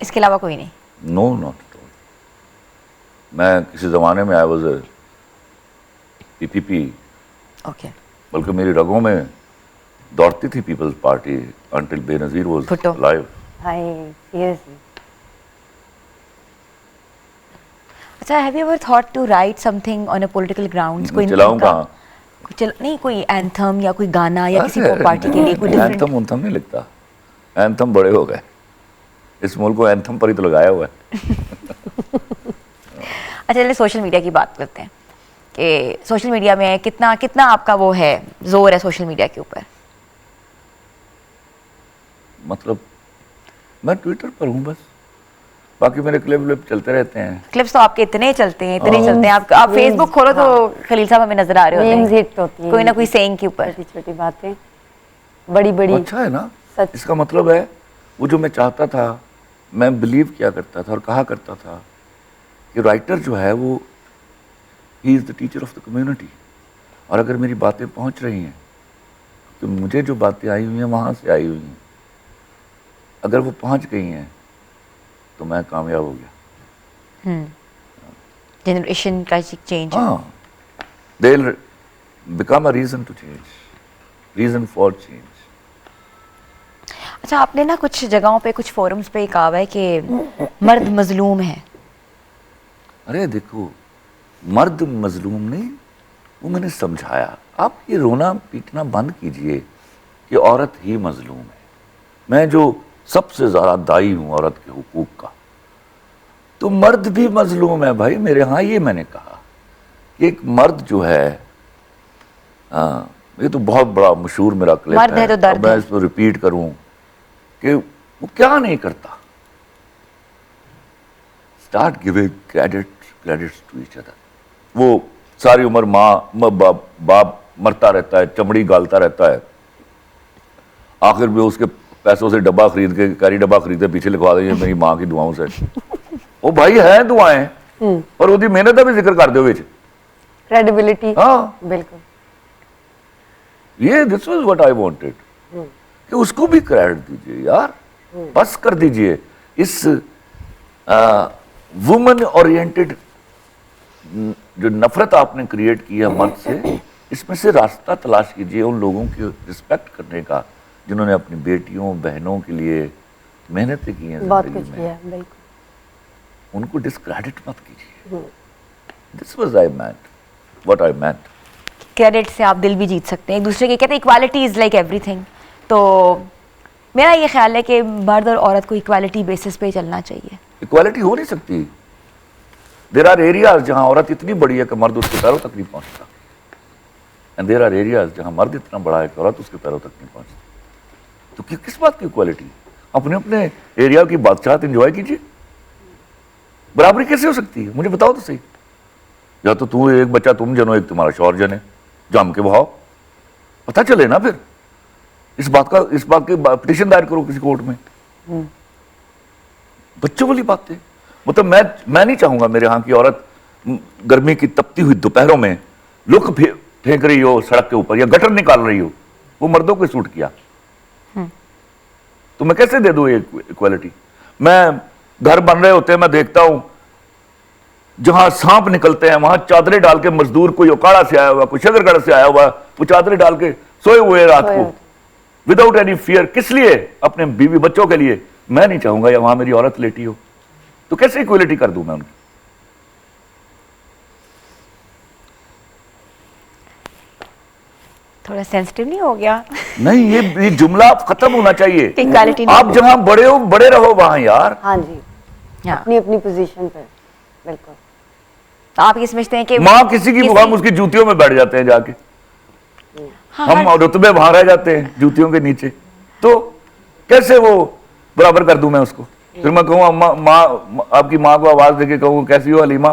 इसके अलावा कोई नहीं? No, not at all. मैं किसी जमाने में I was a PPP, okay. बल्कि मेरी रगों में दौड़ती थी peoples party until Benazir was Bhutto. Alive. हाय सीरियसली। अच्छा, have you ever thought to write something on a political grounds? कोई चलाऊं उनका- कहाँ? नहीं, कोई एंथम या कोई गाना या किसी को पार्टी के लिए कोई एंथम डिफरेंट? उन्थम नहीं लिखता। एंथम बड़े हो गए, इस मुल्क को एंथम पर ही तो लगाया हुआ है। अच्छा, चलिए सोशल मीडिया की बात करते हैं कि सोशल मीडिया में कितना कितना आपका वो है, जोर है सोशल मीडिया के ऊपर? मतलब मैं ट्विटर पर हूँ बस, बाकी मेरे क्लिप व्लिप चलते रहते हैं। क्लिप्स तो आपके इतने चलते हैं, इतने चलते हैं। आप फेसबुक खोलो तो खलील साहब हमें नजर आ रहे होते मीम्स हैं, हिट होती हैं, कोई ना कोई सेइंग के ऊपर। छोटी छोटी बातें, बड़ी बड़ी। अच्छा है ना, सच। इसका मतलब है वो जो मैं चाहता था, मैं बिलीव किया करता था और कहा करता था कि राइटर जो है वो he is the teacher of the community. और अगर मेरी बातें पहुंच रही हैं तो मुझे जो बातें आई हुई हैं वहाँ से आई हुई हैं, अगर वो पहुंच गई हैं तो मैं कामयाब हो गया। जनरेशन का चेंज। हाँ, they will become a reason to change, reason for change. अच्छा, आपने ना कुछ जगहों पे, कुछ फोरम्स पे कहा हुआ है कि मर्द मजलूम है। अरे देखो, मर्द मजलूम नहीं, वो मैंने समझाया। आप ये रोना पीटना बंद कीजिए कि औरत ही मजलूम है। मैं जो सबसे ज़्यादा दाई हूँ औरत के हुकूक का, तो मर्द भी मजलूम है भाई मेरे यहाँ। ये मैंने कहा कि एक मर्द जो है, ये तो बहुत बड़ा मशहूर मेरा क्लिप मर्द है तो दर्द अब मैं है। इसको रिपीट करूँ कि वो क्या नहीं करता। Start giving credits to each other. वो सारी उम्र बाप मरता रहता है, चमड़ी गालता रहता है, आखिर में उसके पैसों से डब्बा खरीद के, कैरी डब्बा खरीद के पीछे लिखवा देंगे मेरी माँ की दुआओं से। वो भाई है दुआएं, पर उसकी मेहनत का भी जिक्र कर दो विच। क्रेडिबिलिटी। हाँ, बिल्कुल। ये this was what I wanted कि उसको भी क्रेडिट दीजिए यार, बस कर दीजिए इस वुमन ओरिएंटेड जो नफरत आपने क्रिएट की है मर्द से, इसमें से रास्ता तलाश कीजिए उन लोगों की रिस्पेक्ट करने का जिन्होंने अपनी बेटियों बहनों के लिए मेहनतें की हैं बहुत जिंदगी कुछ में। किया है, बिल्कुल। उनको डिस्क्रेडिट मत कीजिए। This was I meant, what I meant. Credit से आप दिल भी जीत सकते हैं एक दूसरे के। कहते हैं इक्वालिटी इज लाइक एवरीथिंग। तो मेरा ये ख्याल है कि मर्द और औरत को इक्वालिटी बेसिस पे चलना चाहिए। इक्वालिटी हो नहीं सकती। देर आर एरियाज जहां औरत इतनी बड़ी है कि मर्द उसके पैरों तक नहीं पहुंचता, एंड देर आर एरियाज जहां मर्द इतना बड़ा है कि औरत उसके पैरों तक नहीं पहुंचती। तो किस बात की इक्वालिटी? अपने अपने एरिया की बादशाहत एंजॉय कीजिए। बराबरी कैसे हो सकती है, मुझे बताओ तो सही। या तो तू एक बच्चा तुम जनो, एक तुम्हारा शौहर जने, जम के बहाओ, पता चले ना। फिर इस बात की पिटीशन दायर करो किसी कोर्ट में। बच्चों वाली बातें। मतलब मैं नहीं चाहूंगा मेरे यहाँ की औरत गर्मी की तपती हुई दोपहरों में लुक फेंक रही हो सड़क के ऊपर या गटर निकाल रही हो। वो मर्दों को सूट किया, तो मैं कैसे दे दूं ये इक्वालिटी? मैं घर बन रहे होते हैं, मैं देखता हूं जहां सांप निकलते हैं वहां चादरें डाल के मजदूर, कोई ओकाड़ा से आया हुआ, कोई शगरगढ़ से आया हुआ, वो चादरें डाल के सोए हुए रात को विदाउट एनी फियर। किस लिए? अपने बीवी बच्चों के लिए। मैं नहीं चाहूंगा या वहां मेरी औरत लेटी हो, तो कैसे इक्वलिटी कर दूं मैं उनकी? थोड़ा सेंसिटिव नहीं हो गया? नहीं, ये जुमला खत्म होना चाहिए। इक्वालिटी नहीं। आप जहां बड़े हो बड़े रहो वहां यार। हाँ जी, हाँ। अपनी अपनी पोजीशन पे। बिल्कुल। तो आप ये समझते हैं कि माँ किसी की हम उसकी जूतियों में बैठ जाते हैं जाके। हाँ, हम रुतबे वहां रह जाते हैं जूतियों के नीचे, तो कैसे वो बराबर कर दूं मैं उसको? फिर मैं कहूँ अम्मा, माँ, आपकी माँ को आवाज देके कहूँ कैसी हो Halima?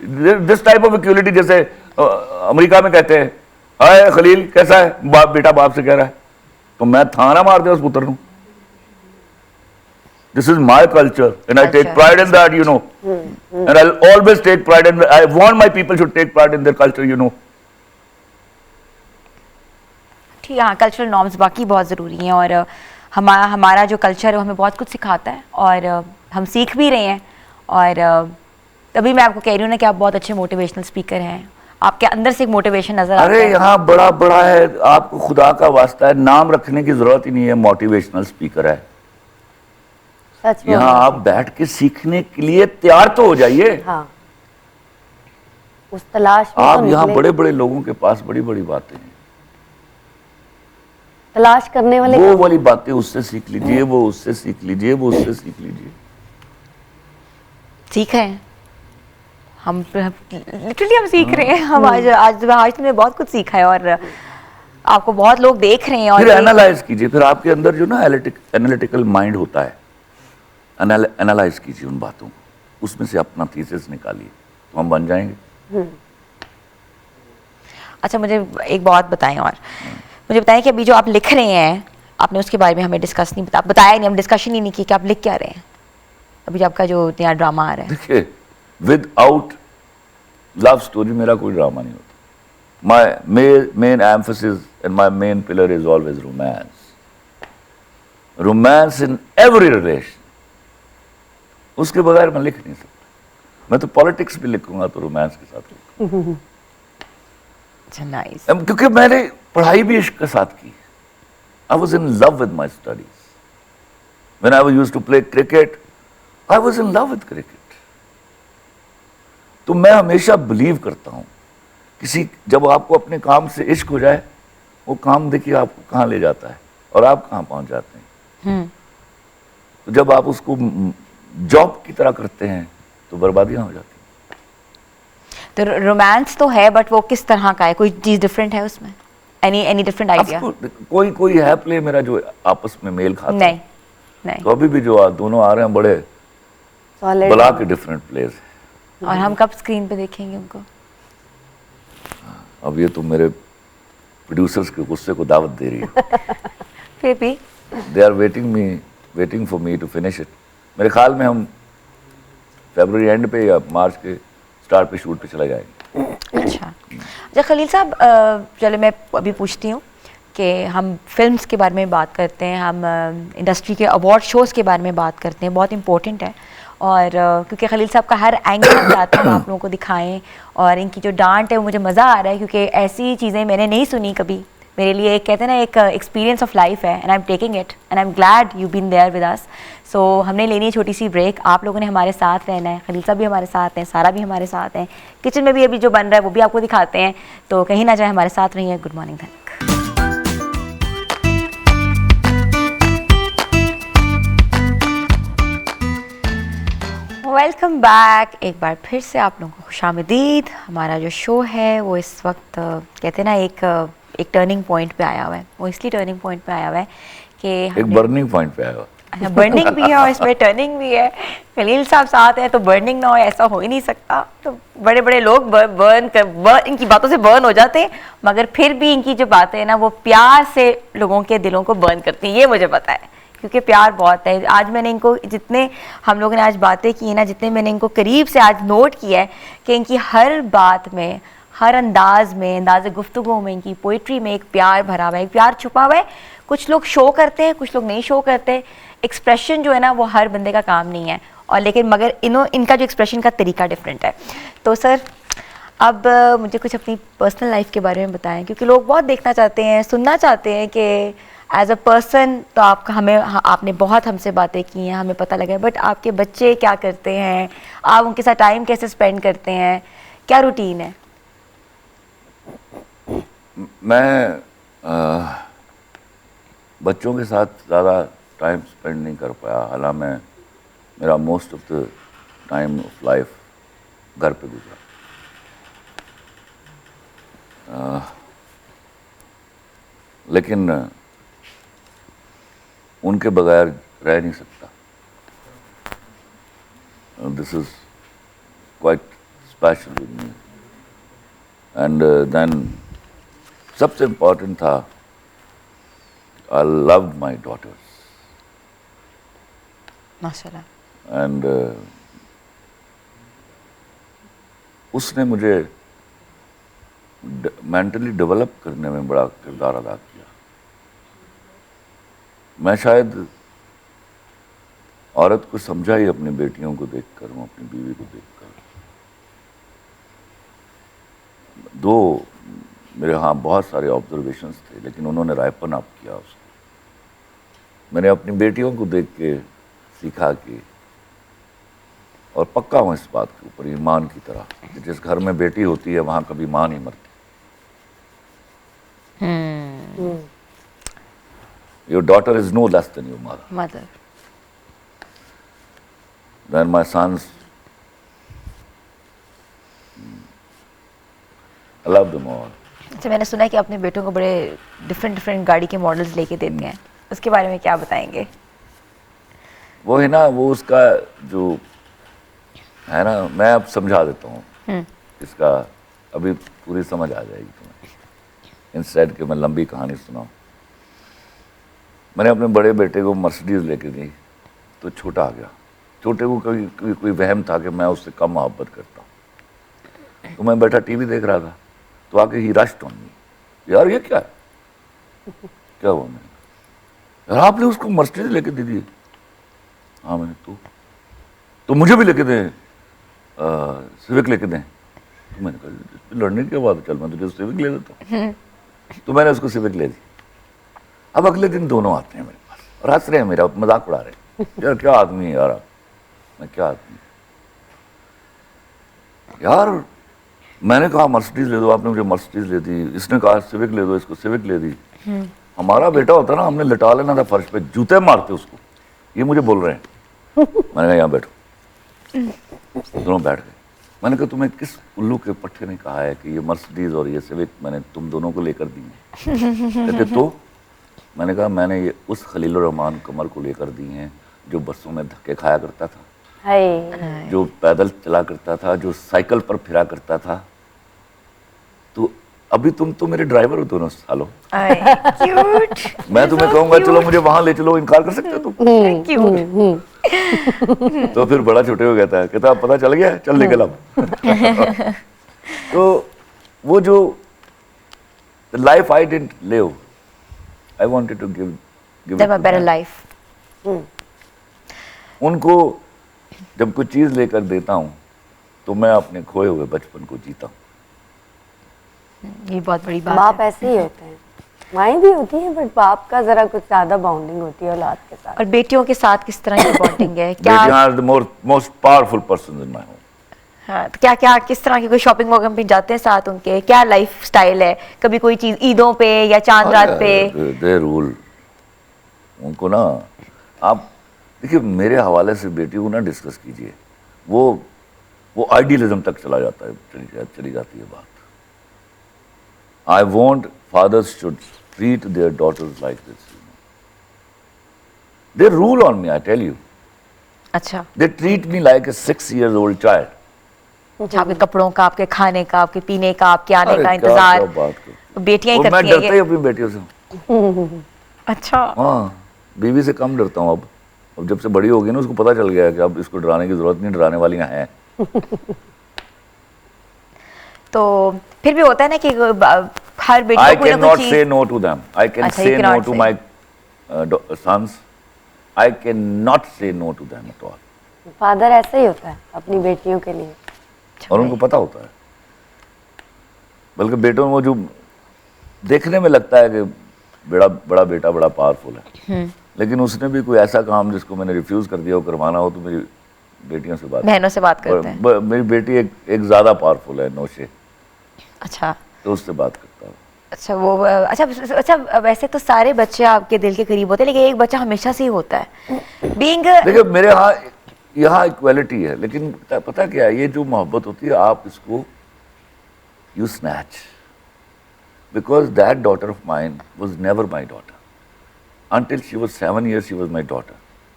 This type of equality, जैसे अमेरिका में कहते हैं हाय खलील कैसा है, बाप बेटा बाप से कह रहा है, तो मैं थाना मार दे उस पुत्र ਨੂੰ। This is my culture and I take pride in that, you know. And I'll always take pride in that. I want my people should take pride in their culture, you know. ठीक है, हाँ cultural norms बाकी बहुत ज़रूरी हैं और हमारा जो कल्चर है वो हमें बहुत कुछ सिखाता है और हम सीख भी रहे हैं और तभी मैं आपको कह रही हूँ ना कि आप बहुत अच्छे मोटिवेशनल स्पीकर हैं, आपके अंदर से एक मोटिवेशन नज़र आता अरे है। यहाँ बड़ा बड़ा है, आपको खुदा का वास्ता है, नाम रखने की जरूरत ही नहीं है, मोटिवेशनल स्पीकर है। सच में यहाँ आप बैठ के सीखने के लिए तैयार तो हो जाइए। हाँ, उस तलाश में आप तो यहाँ निकले। बड़े बड़े लोगों के पास बड़ी बड़ी बातें हैं, तलाश करने वाले वो वाली बातें उससे सीख लीजिए, वो उससे सीख लीजिए, वो उससे सीख लीजिए। सीख रहे हैं हम, लिटरली हम सीख रहे हैं। हम आज तुमने बहुत कुछ सीखा है और आपको बहुत लोग देख रहे हैं और फिर एनालाइज कीजिए, फिर आपके अंदर जो ना एनालिटिकल माइंड होता है, एनालाइज कीजिए उन बातों को, उसमें से अपना थीसिस निकालिए, तो हम बन जाएंगे। अच्छा मुझे एक बात बताएं और मुझे बताएं कि अभी जो आप लिख रहे हैं, आपने उसके बारे में हमें डिस्कस नहीं बताया नहीं, हम डिस्कशन ही नहीं की कि आप लिख क्या रहे हैं अभी जो आपका जो नया ड्रामा आ रहा है। देखिए, विदाउट लव स्टोरी मेरा कोई ड्रामा नहीं होता। My main emphasis and my main pillar is always romance, romance in every relation. उसके बगैर मैं लिख नहीं सकता। मैं तो पॉलिटिक्स भी लिखूंगा तो रोमांस के साथ लिखूंगा। अच्छा नाइस। क्योंकि मैंने पढ़ाई भी इश्क के साथ की। I was in love with my studies. When I used to play cricket, I was in love with cricket. तो मैं हमेशा बिलीव करता हूं, जब आपको अपने काम से इश्क हो जाए, वो काम देखिए आपको कहां ले जाता है और आप कहां पहुंच जाते हैं। तो जब आप उसको जॉब की तरह करते हैं तो बर्बादियां हो जाती हैं। तो रोमांस तो है बट वो किस तरह का है, कोई चीज डिफरेंट है उसमें? Any different idea? कोई है प्ले मेरा जो आपस में मेल खाता है। नहीं नहीं। तो अभी भी जो दोनों आ रहे हैं बड़े Solid। बला के डिफरेंट प्लेस हैं। और हम कब स्क्रीन पे देखेंगे उनको? अब ये तो मेरे प्रोड्यूसर्स के गुस्से को दावत दे रही है। फिर भी they are waiting for me to finish it. मेरे ख्याल में हम फरवरी एंड पे या मार्च के स्टार्ट पे शूट पे चले जाएंगे। अच्छा खलील साहब, चलो मैं अभी पूछती हूँ कि हम फिल्म्स के बारे में बात करते हैं, हम इंडस्ट्री के अवार्ड शोज़ के बारे में बात करते हैं, बहुत इंपॉर्टेंट है। और क्योंकि खलील साहब का हर एंगल हम चाहते हैं हम आप लोगों को दिखाएं और इनकी जो डांट है वो मुझे मज़ा आ रहा है क्योंकि ऐसी चीज़ें मैंने नहीं सुनी कभी। मेरे लिए एक कहते हैं ना एक एक्सपीरियंस ऑफ लाइफ है and I am taking it and I am glad you been there with us. So हमने लेनी है छोटी सी ब्रेक, आप लोगों ने हमारे साथ रहना है, खलील साहब भी हमारे साथ हैं, सारा भी हमारे साथ हैं, किचन में भी अभी जो बन रहा है वो भी आपको दिखाते हैं, तो कहीं ना जाए, हमारे साथ रहिए। Good morning Dhanak. Welcome back, एक बार फिर से आप लोगों को खुशामदीद। हमारा जो शो है वो इस वक्त कहते हैं ना एक टर्निंग पॉइंट पे आया हुआ है। वो इसलिए टर्निंग पॉइंट पे आया हुआ है कि एक बर्निंग पॉइंट पे आया हुआ। अच्छा, बर्निंग भी है और इसमें टर्निंग भी है। खलील साहब साथ हैं तो बर्निंग ना हो ऐसा हो ही नहीं सकता। तो बड़े बड़े लोग इनकी बातों से बर्न हो जाते हैं, मगर फिर भी इनकी जो बातें हैं ना वो प्यार से लोगों के दिलों को बर्न करती हैं, ये मुझे पता है क्योंकि प्यार बहुत है। आज मैंने इनको जितने हम लोगों ने आज बातें की ना, जितने मैंने इनको करीब से आज नोट किया है कि इनकी हर बात में, हर अंदाज में, अंदाज गुफ्तगू में, इनकी पोइट्री में एक प्यार भरा हुआ है, एक प्यार छुपा हुआ है। कुछ लोग शो करते हैं, कुछ लोग नहीं शो करते। एक्सप्रेशन जो है ना वो हर बंदे का काम नहीं है, और लेकिन मगर इनका जो एक्सप्रेशन का तरीका डिफरेंट है। तो सर अब मुझे कुछ अपनी पर्सनल लाइफ के बारे में बताएं, क्योंकि लोग बहुत देखना चाहते हैं, सुनना चाहते हैं कि एज अ पर्सन तो आपने बहुत हमसे बातें की हैं, हमें पता लगा है, बट आपके बच्चे क्या करते हैं, आप उनके साथ टाइम कैसे स्पेंड करते हैं, क्या रूटीन है? मैं बच्चों के साथ ज़्यादा टाइम स्पेंड नहीं कर पाया। हालांकि मेरा most of the time of life घर पे गुजरा। लेकिन उनके बगैर रह नहीं सकता। This is quite special with me. And then सबसे इम्पोर्टेंट था, I loved my daughters. माशाल्लाह। And उसने मुझे मेंटली डेवलप करने में बड़ा किरदार अदा किया। मैं शायद औरत को समझा ही अपनी बेटियों को देखकर हूँ, अपनी बीवी को देखकर। दो मेरे हाँ बहुत सारे ऑब्जर्वेशंस थे, लेकिन उन्होंने रायपन अप किया उसको। मैंने अपनी बेटियों को देख के सीखा कि, और पक्का हूँ इस बात के ऊपर ईमान की तरह, कि जिस घर में बेटी होती है वहाँ कभी माँ नहीं मरती। Your daughter is no less than your mother. Mother. Then my sons, I love them all. अच्छा, मैंने सुना है कि अपने बेटों को बड़े डिफरेंट गाड़ी के मॉडल्स लेके देते हैं, उसके बारे में क्या बताएंगे? वो है ना, वो उसका जो है ना, मैं अब समझा देता हूँ इसका, अभी पूरी समझ आ जाएगी तुम्हें, इंस्टेड कि मैं लंबी कहानी सुनाऊँ। मैंने अपने बड़े बेटे को मर्सिडीज लेके दी तो छोटा आ गया। छोटे को कोई वहम था कि मैं उससे कम मोहब्बत करता हूँ। तो मैं बैठा टीवी देख रहा था, तो आके ही रश्ड ऑन मी, यार ये क्या है, क्या हुआ? मैंने, यार आपने उसको मर्सिडीज लेके दे दी। हाँ मैंने, तो मुझे भी लेके दें, सिविक लेके दें। तो मैंने कहा लड़ने की बात है, चल मैं तुझे सिविक ले देता हूँ। तो मैंने उसको सिविक ले दी। अब अगले दिन दोनों आते हैं मेरे पास और हंस रहे हैं, मेरा मजाक उड़ा रहे हैं, यार क्या आदमी है यार आप। मैं, क्या आदमी? यार मैंने कहा मर्सिडीज ले दो, आपने मुझे मर्सिडीज ले दी। इसने कहा सिविक ले दो, इसको सिविक ले दी। हमारा बेटा होता ना, हमने लिटा लेना था फर्श पे, जूते मारते उसको। ये मुझे बोल रहे हैं। मैंने कहा यहाँ बैठो। दोनों बैठ गए। मैंने कहा तुम्हें किस उल्लू के पट्टे ने कहा है कि ये मर्सिडीज और ये सिविक मैंने तुम दोनों को लेकर दी है? कहते तो मैंने कहा मैंने ये उस खलीलुर रहमान कमर को लेकर दी हैं जो बसों में धक्के खाया करता था, जो पैदल चला करता था, जो साइकिल पर फिरा करता था। तो अभी तुम तो मेरे ड्राइवर हो दोनों सालों। क्यूट। मैं तुम्हें कहूंगा चलो मुझे वहां ले चलो, इनकार कर सकते हो तुम? क्यूट। तो फिर बड़ा छोटे को कहता अब पता चल गया, चल निकल अब। तो वो जो life I didn't live, I wanted to give them a better life. उनको जब कोई चीज लेकर देता हूँ तो मैं अपने खोए हुए बचपन को जीता हूँ। ये बहुत बड़ी बात बाप है। ऐसे ही होते हैं, माएँ भी होती हैं, बट बाप का जरा कुछ ज्यादा बॉन्डिंग होती है औलाद के साथ। और बेटियों के साथ किस तरह की बॉन्डिंग है? क्या बेटियां are the most powerful person in my home. हाँ, तो क्या किस तरह की कोई शॉपिंग वॉकिंग पे जाते हैं साथ उनके? क्या लाइफ स्टाइल है? कभी कोई चीज ईदों पे या चांद रात पे? दे रूल। उनको ना आप देखिए, मेरे हवाले से बेटी को ना डिस्कस कीजिए, वो आइडियलिज्म तक चला जाता है, चली जाती है बात। I want fathers should treat their daughters like this. They rule on me, I tell you. अच्छा, they treat me like a 6 years old child। आपके कपड़ों का, आपके खाने का, आपके पीने का, आपके आने अरे का क्या इंतजार बात करते बेटियां ही हो। मैं करती डरता ही हैं। अपनी बेटियों से। अच्छा, हाँ, बीवी से कम डरता हूँ अब जब से बड़ी हो गई ना, उसको पता चल गया कि अब इसको डराने की जरूरत नहीं, डराने वालियां हैं। तो फिर भी होता है ना कि हर बेटी I को कोई ना cannot कोई say चीज। no to them. I can अच्छा, say you no cannot to say. my sons. I cannot say no to them at all. Father ऐसे ही होता है अपनी बेटियों के लिए। और उनको पता होता है। बल्कि बेटों में जो देखने में लगता है कि बड़ा बेटा बड़ा पावरफुल है, लेकिन उसने भी कोई ऐसा काम जिसको मैंने रिफ्यूज कर दिया हो करवाना हो, तो मेरी बेटियों से बात बहनों से बात करते हैं। मेरी बेटी एक ज्यादा पावरफुल है, नौशे, अच्छा तो उससे बात करता हूँ। अच्छा, वो अच्छा वैसे तो सारे बच्चे आपके दिल के करीब होते हैं, लेकिन एक बच्चा हमेशा से ही होता है बीइंग। देखिए मेरे यहाँ इक्वालिटी है, लेकिन पता क्या है, ये जो मोहब्बत होती है आप इसको you snatch, because that daughter of mine was never my daughter until she was 7 years, she was my daughter.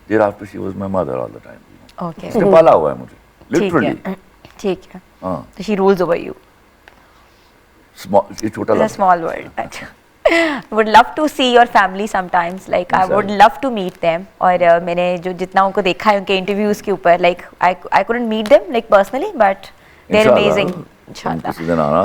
Thereafter she was my mother all the time. Okay, उसने पाला हुआ है मुझे, ठीक literally. है, ठीक है। हाँ, तो शी रूल्स ओवर यू। ये छोटा It's a लड़का। small world. अच्छा। Would love to see your family sometimes. Like I would love to meet them. और मैंने जो जितना उनको देखा है उनके इंटरव्यूज के ऊपर, like I couldn't meet them like personally, but they're इंशाल्लाह, amazing. तुम इंशाल्लाह। किसी दिन आना,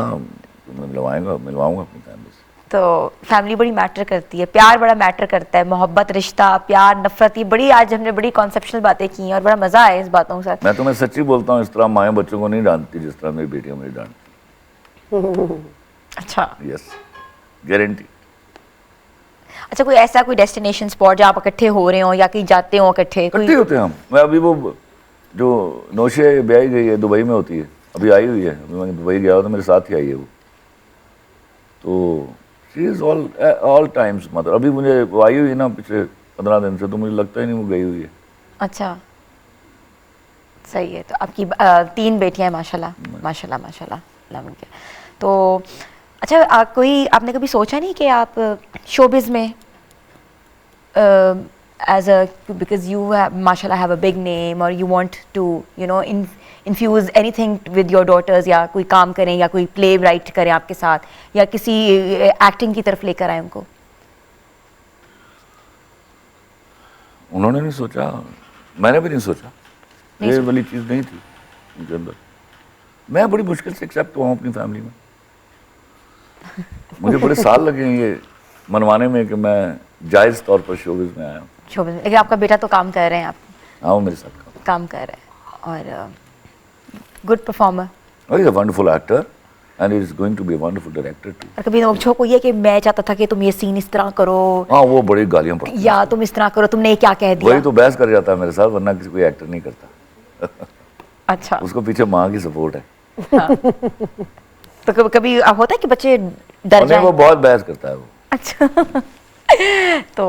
तुम्हें मिलवाऊंगा अपनी फैमिली से। तो फैमिली बड़ी मैटर करती है, प्यार बड़ा मैटर करता है, मोहब्बत, रिश्ता, प्यार, नफरत, ये बड़ी आज हमने बड़ी कॉन्सेप्शनल बातें की हैं और बड़ा मज़ा आया इस बातों के साथ। मैं तुम्हें सच्ची बोलता हूँ, इस तरह माएँ बच्चों को नहीं डांटती जिस तरह मेरी बेटियां मुझे डांटती। अच्छा यस, गारंटी। अच्छा, कोई ऐसा कोई डेस्टिनेशन स्पॉट जहाँ आप इकट्ठे हो रहे हो या कहीं जाते हो इकट्ठे? इकट्ठे होते हैं हम। मैं अभी वो जो नौशे ब्याही गई है, दुबई में होती है, अभी आई हुई है, अभी मैं दुबई गया तो मेरे साथ ही आई है वो। तो she is all times mother. अभी मुझे वो आई हुई है ना पिछले 15 दिन से, तो मुझे लगता ही नहीं वो गई हुई है। अच्छा, सही है। तो आपकी 3 बेटियां हैं माशाल्लाह माशाल्लाह माशाल्लाह, अल्लाह उनके। तो अच्छा, आपने कभी सोचा नहीं कि आप शोबिज़ में as a, because you have mashallah have a big name or you want to infuse anything with your daughters, या कोई काम करें या कोई प्ले राइट करें आपके साथ या किसी एक्टिंग की तरफ लेकर आए उनको? उन्होंने नहीं सोचा, मैंने भी नहीं सोचा, ये वाली चीज़ नहीं थी उनके अंदर। मैं बड़ी मुश्किल से एक्सेप्ट हुआ हूँ अपनी फैमिली में। मुझे बड़े साल लगे हैं ये मनवाने में कि मैं जायज़ तौर पर शोबिज़ में आया हूँ। शोबिज़ में, लेकिन आपका बेटा तो काम कर रहे हैं, आप हाँ, वो मेरे साथ काम कर रहे हैं और good performer. He is a wonderful actor and he is going to be a wonderful director too. और कभी नोक-झोंक हुई है कि मैं चाहता था कि तुम ये सीन इस तरह करो, हाँ, वो बड़ी गालियाँ पड़ती हैं, या तुम इस तरह करो, तुमने ये क्या कह दिया? वही तो बहस कर जाता है मेरे साथ, वरना किसी कोई एक्टर नहीं करता। अच्छा, उसको पीछे माँ की सपोर्ट है। तो कभी होता है कि बच्चे डर और नहीं, जाएं? वो बहुत बहस करता है वो। अच्छा तो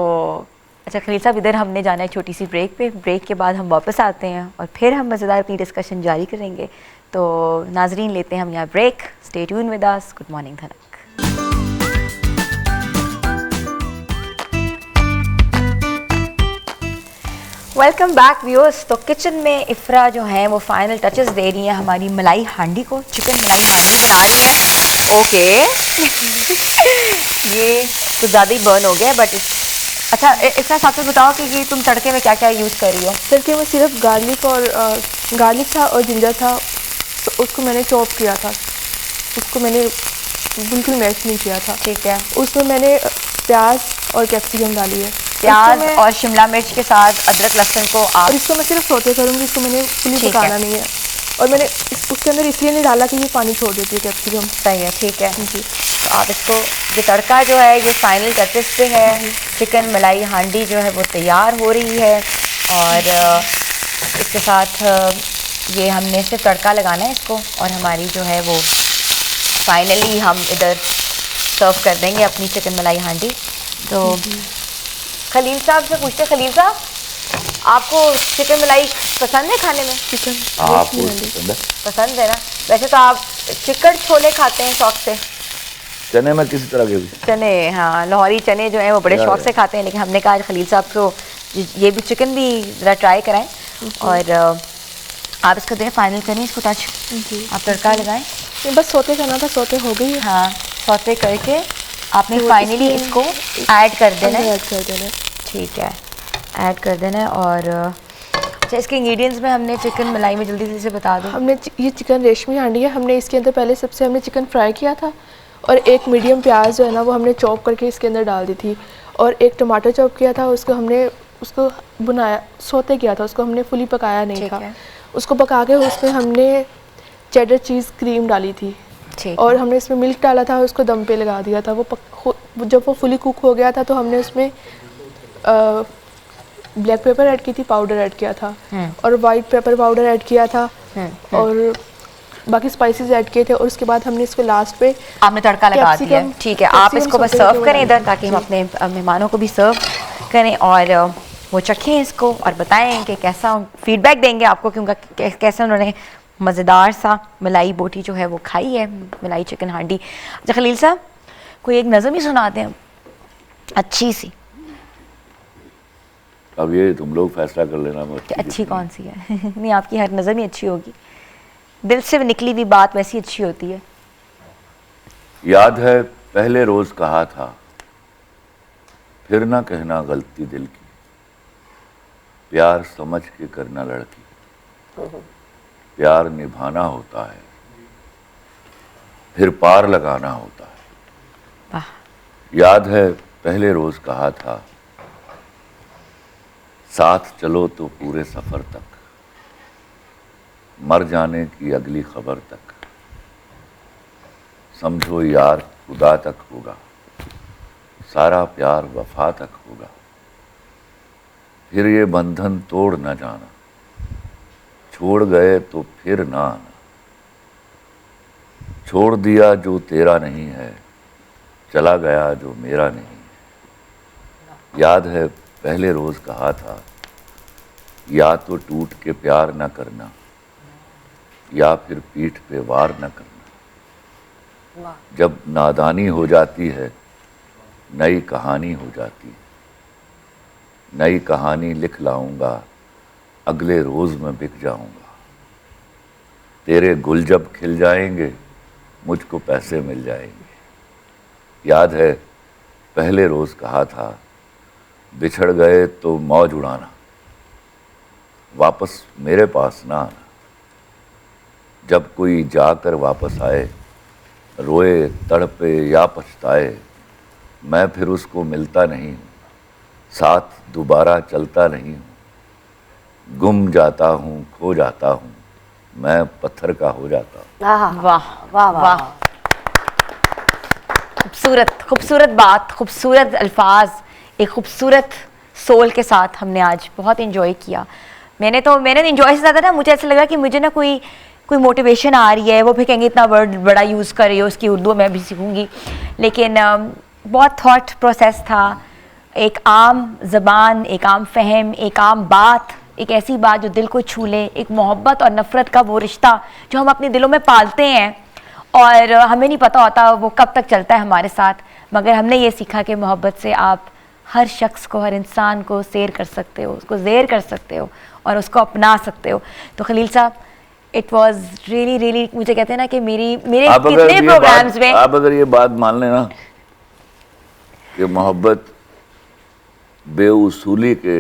अच्छा खलील साहब, इधर हमने जाना है छोटी सी ब्रेक पे। ब्रेक के बाद हम वापस आते हैं और फिर हम मज़ेदार अपनी डिस्कशन जारी करेंगे। तो नाजरीन, लेते हैं हम यहाँ break. Stay tune with us. Good morning Dhanak. Welcome back viewers. तो किचन में इफ्रा जो है वो फाइनल टचेस दे रही हैं हमारी मलाई हांडी को। चिकन मलाई हांडी बना रही हैं। ओके ये तो ज़्यादा ही बर्न हो गया है, बट अच्छा इसका साथ में बताओ कि ये तुम तड़के में क्या क्या यूज़ कर रही हो? तड़के में सिर्फ गार्लिक और गार्लिक था और जिंजर था, तो उसको मैंने चॉप किया था, उसको मैंने बिल्कुल मैश नहीं किया था। ठीक है। उसमें मैंने प्याज और कैप्सिकम डाली है, प्याज और शिमला मिर्च के साथ अदरक लहसुन को आप, और इसको मैं सिर्फ सौते करूँगी, इसको मैंने फुली ठीक पकाना है। नहीं है। और मैंने उसके अंदर इसलिए नहीं डाला कि ये पानी छोड़ देती है कैप्सिकम। सही है, ठीक है। जी। तो आप इसको, ये तड़का जो है ये फाइनल टचेस पे है। चिकन मलाई हांडी जो है वो तैयार हो रही है और इसके साथ ये हमने सिर्फ तड़का लगाना है इसको, और हमारी जो है वो फाइनली हम इधर सर्व कर देंगे अपनी चिकन मलाई हांडी। तो खलील साहब से पूछते हैं, खलील साहब आपको चिकन मलाई पसंद है खाने में? चिकन आपको पसंद है? पसंद है ना? वैसे तो आप चिकन छोले खाते हैं शौक से। चने में किसी तरह के भी चने, हाँ, लाहौरी चने जो हैं वो बड़े शौक से खाते हैं, लेकिन हमने कहा खलील साहब को ये भी चिकन भी ज़रा ट्राई कराएं और आप इसको दें, फाइनल करें इसको टच। आप तड़का लगाएं। ये बस सौते करना था, सौते हो गई है। हाँ, सौते करके आपने तो फाइनली इसमें इसको ऐड कर देना है। ऐड कर देना है। ठीक है, ऐड कर देना है। और अच्छा, इसके इंग्रेडिएंट्स में हमने चिकन मलाई में जल्दी से बता दो। हमने ये चिकन रेशमी हांडी है, हमने इसके अंदर पहले सबसे हमने चिकन फ्राई किया था, और एक मीडियम प्याज जो है ना वो हमने चॉप करके इसके अंदर डाल दी थी, और एक टमाटर चॉप किया था, उसको हमने उसको बुनाया, सौते किया था, उसको हमने फुली पकाया नहीं ठीक था। है। उसको पका के उसमें हमने चेडर चीज़ क्रीम डाली थी, ठीक और है। हमने इसमें मिल्क डाला था, उसको दम पे लगा दिया था। जब वो फुली कुक हो गया था तो हमने उसमें ब्लैक पेपर ऐड की थी, पाउडर ऐड किया था, और वाइट पेपर पाउडर ऐड किया था, और बाकी स्पाइसेस ऐड किए थे, और उसके बाद हमने इसको लास्ट पे आपने तड़का लगा दिया है। कैप्सिकम- ठीक है, आप कैप्सिकम इसको बस सौते सर्व करके करें इधर, बनाएं। ताकि हम अपने मेहमानों को भी सर्व करें और वो चखें इसको और बताएं कि कैसा फीडबैक देंगे आपको, क्योंकि कैसे उन्होंने मज़ेदार सा मलाई बोटी जो है वो खाई है, मलाई चिकन हांडी। अच्छा खलील साहब, कोई एक नज़म ही सुनाते हैं अच्छी सी। अब ये तुम लोग फैसला कर लेना। कि अच्छी कौन सी है? नहीं, आपकी हर नज़म ही अच्छी होगी, दिल से निकली हुई बात वैसी अच्छी होती है। याद है पहले रोज कहा था, फिर ना कहना गलती दिल की, प्यार समझ के करना लड़की, प्यार निभाना होता है, फिर पार लगाना होता है। वाह, याद है पहले रोज कहा था, साथ चलो तो पूरे सफर तक, मर जाने की अगली खबर तक, समझो यार खुदा तक होगा, सारा प्यार वफा तक होगा, फिर ये बंधन तोड़ न जाना, छोड़ गए तो फिर ना आना, छोड़ दिया जो तेरा नहीं है, चला गया जो मेरा नहीं है। याद है पहले रोज कहा था, या तो टूट के प्यार न करना, या फिर पीठ पे वार न करना। जब नादानी हो जाती है, नई कहानी हो जाती है, नई कहानी लिख लाऊंगा, अगले रोज में बिक जाऊंगा। तेरे गुल जब खिल जाएंगे, मुझको पैसे मिल जाएंगे। याद है पहले रोज कहा था, बिछड़ गए तो मौज उड़ाना, वापस मेरे पास ना आना। जब कोई जाकर वापस आए, रोए तड़पे या पछताए, मैं फिर उसको मिलता नहीं हूँ, साथ दोबारा चलता नहीं हूँ। गुम जाता हूँ, खो जाता हूँ, मैं पत्थर का हो जाता हूँ। वाह वाह वाह वाह, खूबसूरत खूबसूरत बात, खूबसूरत अल्फाज, एक खूबसूरत सोल के साथ हमने आज बहुत इन्जॉय किया। मैंने इन्जॉय से ज़्यादा ना, मुझे ऐसा लगा कि मुझे ना कोई मोटिवेशन आ रही है, वो फिर कहेंगे इतना वर्ड बड़ा यूज़ कर रही हो, उसकी उर्दू मैं भी सीखूंगी। लेकिन बहुत थॉट प्रोसेस था, एक आम ज़बान, एक आम फहम, एक आम बात, एक ऐसी बात जो दिल को छू ले, एक मोहब्बत और नफ़रत का वो रिश्ता जो हम अपने दिलों में पालते हैं और हमें नहीं पता होता वो कब तक चलता है हमारे साथ। मगर हमने ये सीखा कि मोहब्बत से आप हर शख्स को, हर इंसान को सैर कर सकते हो, उसको ज़ेर कर सकते हो और उसको अपना सकते हो। तो खलील साहब, इट वॉज रियली, मुझे कहते हैं ना कि मेरे कितने प्रोग्राम्स में आप अगर ये बात मान लेना कि मोहब्बत बेउसूली के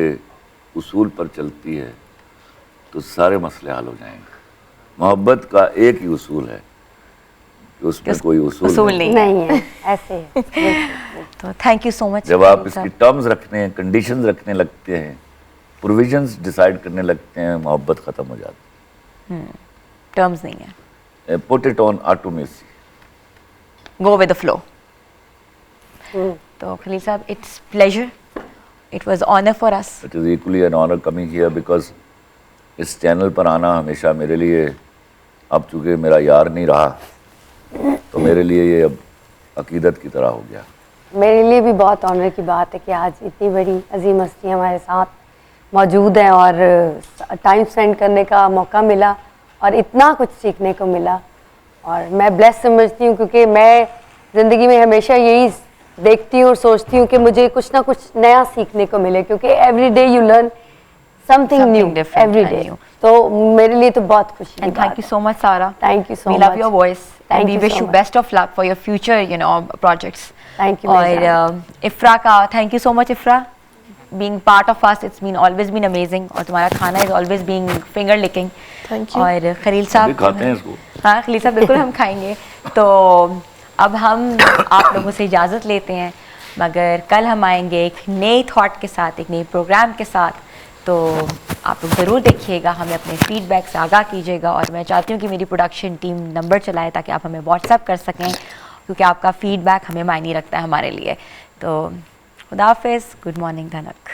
उसूल पर चलती है, तो सारे मसले हल हो जाएंगे। मोहब्बत का एक ही उसूल है कि उसमें कोई उसूल नहीं है, ऐसे है। तो थैंक यू सो मच। जब आप इसकी टर्म्स रखने हैं, कंडीशंस रखने लगते हैं, प्रोविजंस डिसाइड करने लगते हैं, मोहब्बत खत्म हो जाती है। टर्म्स नहीं है, पुट इट ऑन ऑटोमेसी, गो विद द फ्लो। तो Khalil sahab, it's pleasure, it was honour for us. It is equally an honour coming here, because इस चैनल पर आना हमेशा मेरे लिए, अब चूंकि मेरा यार नहीं रहा, तो मेरे लिए ये अब अकीदत की तरह हो गया। मेरे लिए भी बहुत ऑनर की बात है कि आज इतनी बड़ी अजीम हस्ती हमारे साथ मौजूद हैं और टाइम स्पेंड करने का मौका मिला और इतना कुछ सीखने को मिला। और मैं ब्लेस समझती हूँ, क्योंकि मैं ज़िंदगी में हमेशा यही देखती हूँ और सोचती हूँ कि मुझे कुछ ना कुछ नया सीखने को मिले, क्योंकि every day you learn something new every day. तो मेरे लिए तो बहुत खुशी की एंड बात thank you so much Sara, thank you so we much, love your voice and we wish you best of luck for your future projects. Thank you. और इफ्रा का thank you so much. Ifra, being part of us, it's been always been amazing, और तुम्हारा खाना is always being finger licking। Thank you। और खलील साहब खाते हैं इसको। हाँ खलील साहब, बिल्कुल हम खाएंगे। तो अब हम आप लोगों से इजाज़त लेते हैं, मगर कल हम आएंगे एक नए थॉट के साथ, एक नए प्रोग्राम के साथ। तो आप लोग ज़रूर देखिएगा, हमें अपने फीडबैक से आगाह कीजिएगा। और मैं चाहती हूँ कि मेरी प्रोडक्शन टीम नंबर चलाए ताकि आप हमें व्हाट्सएप कर सकें, क्योंकि आपका फीडबैक हमें मायने रखता है हमारे लिए। तो खुदा हाफिज़, गुड मॉर्निंग धनक।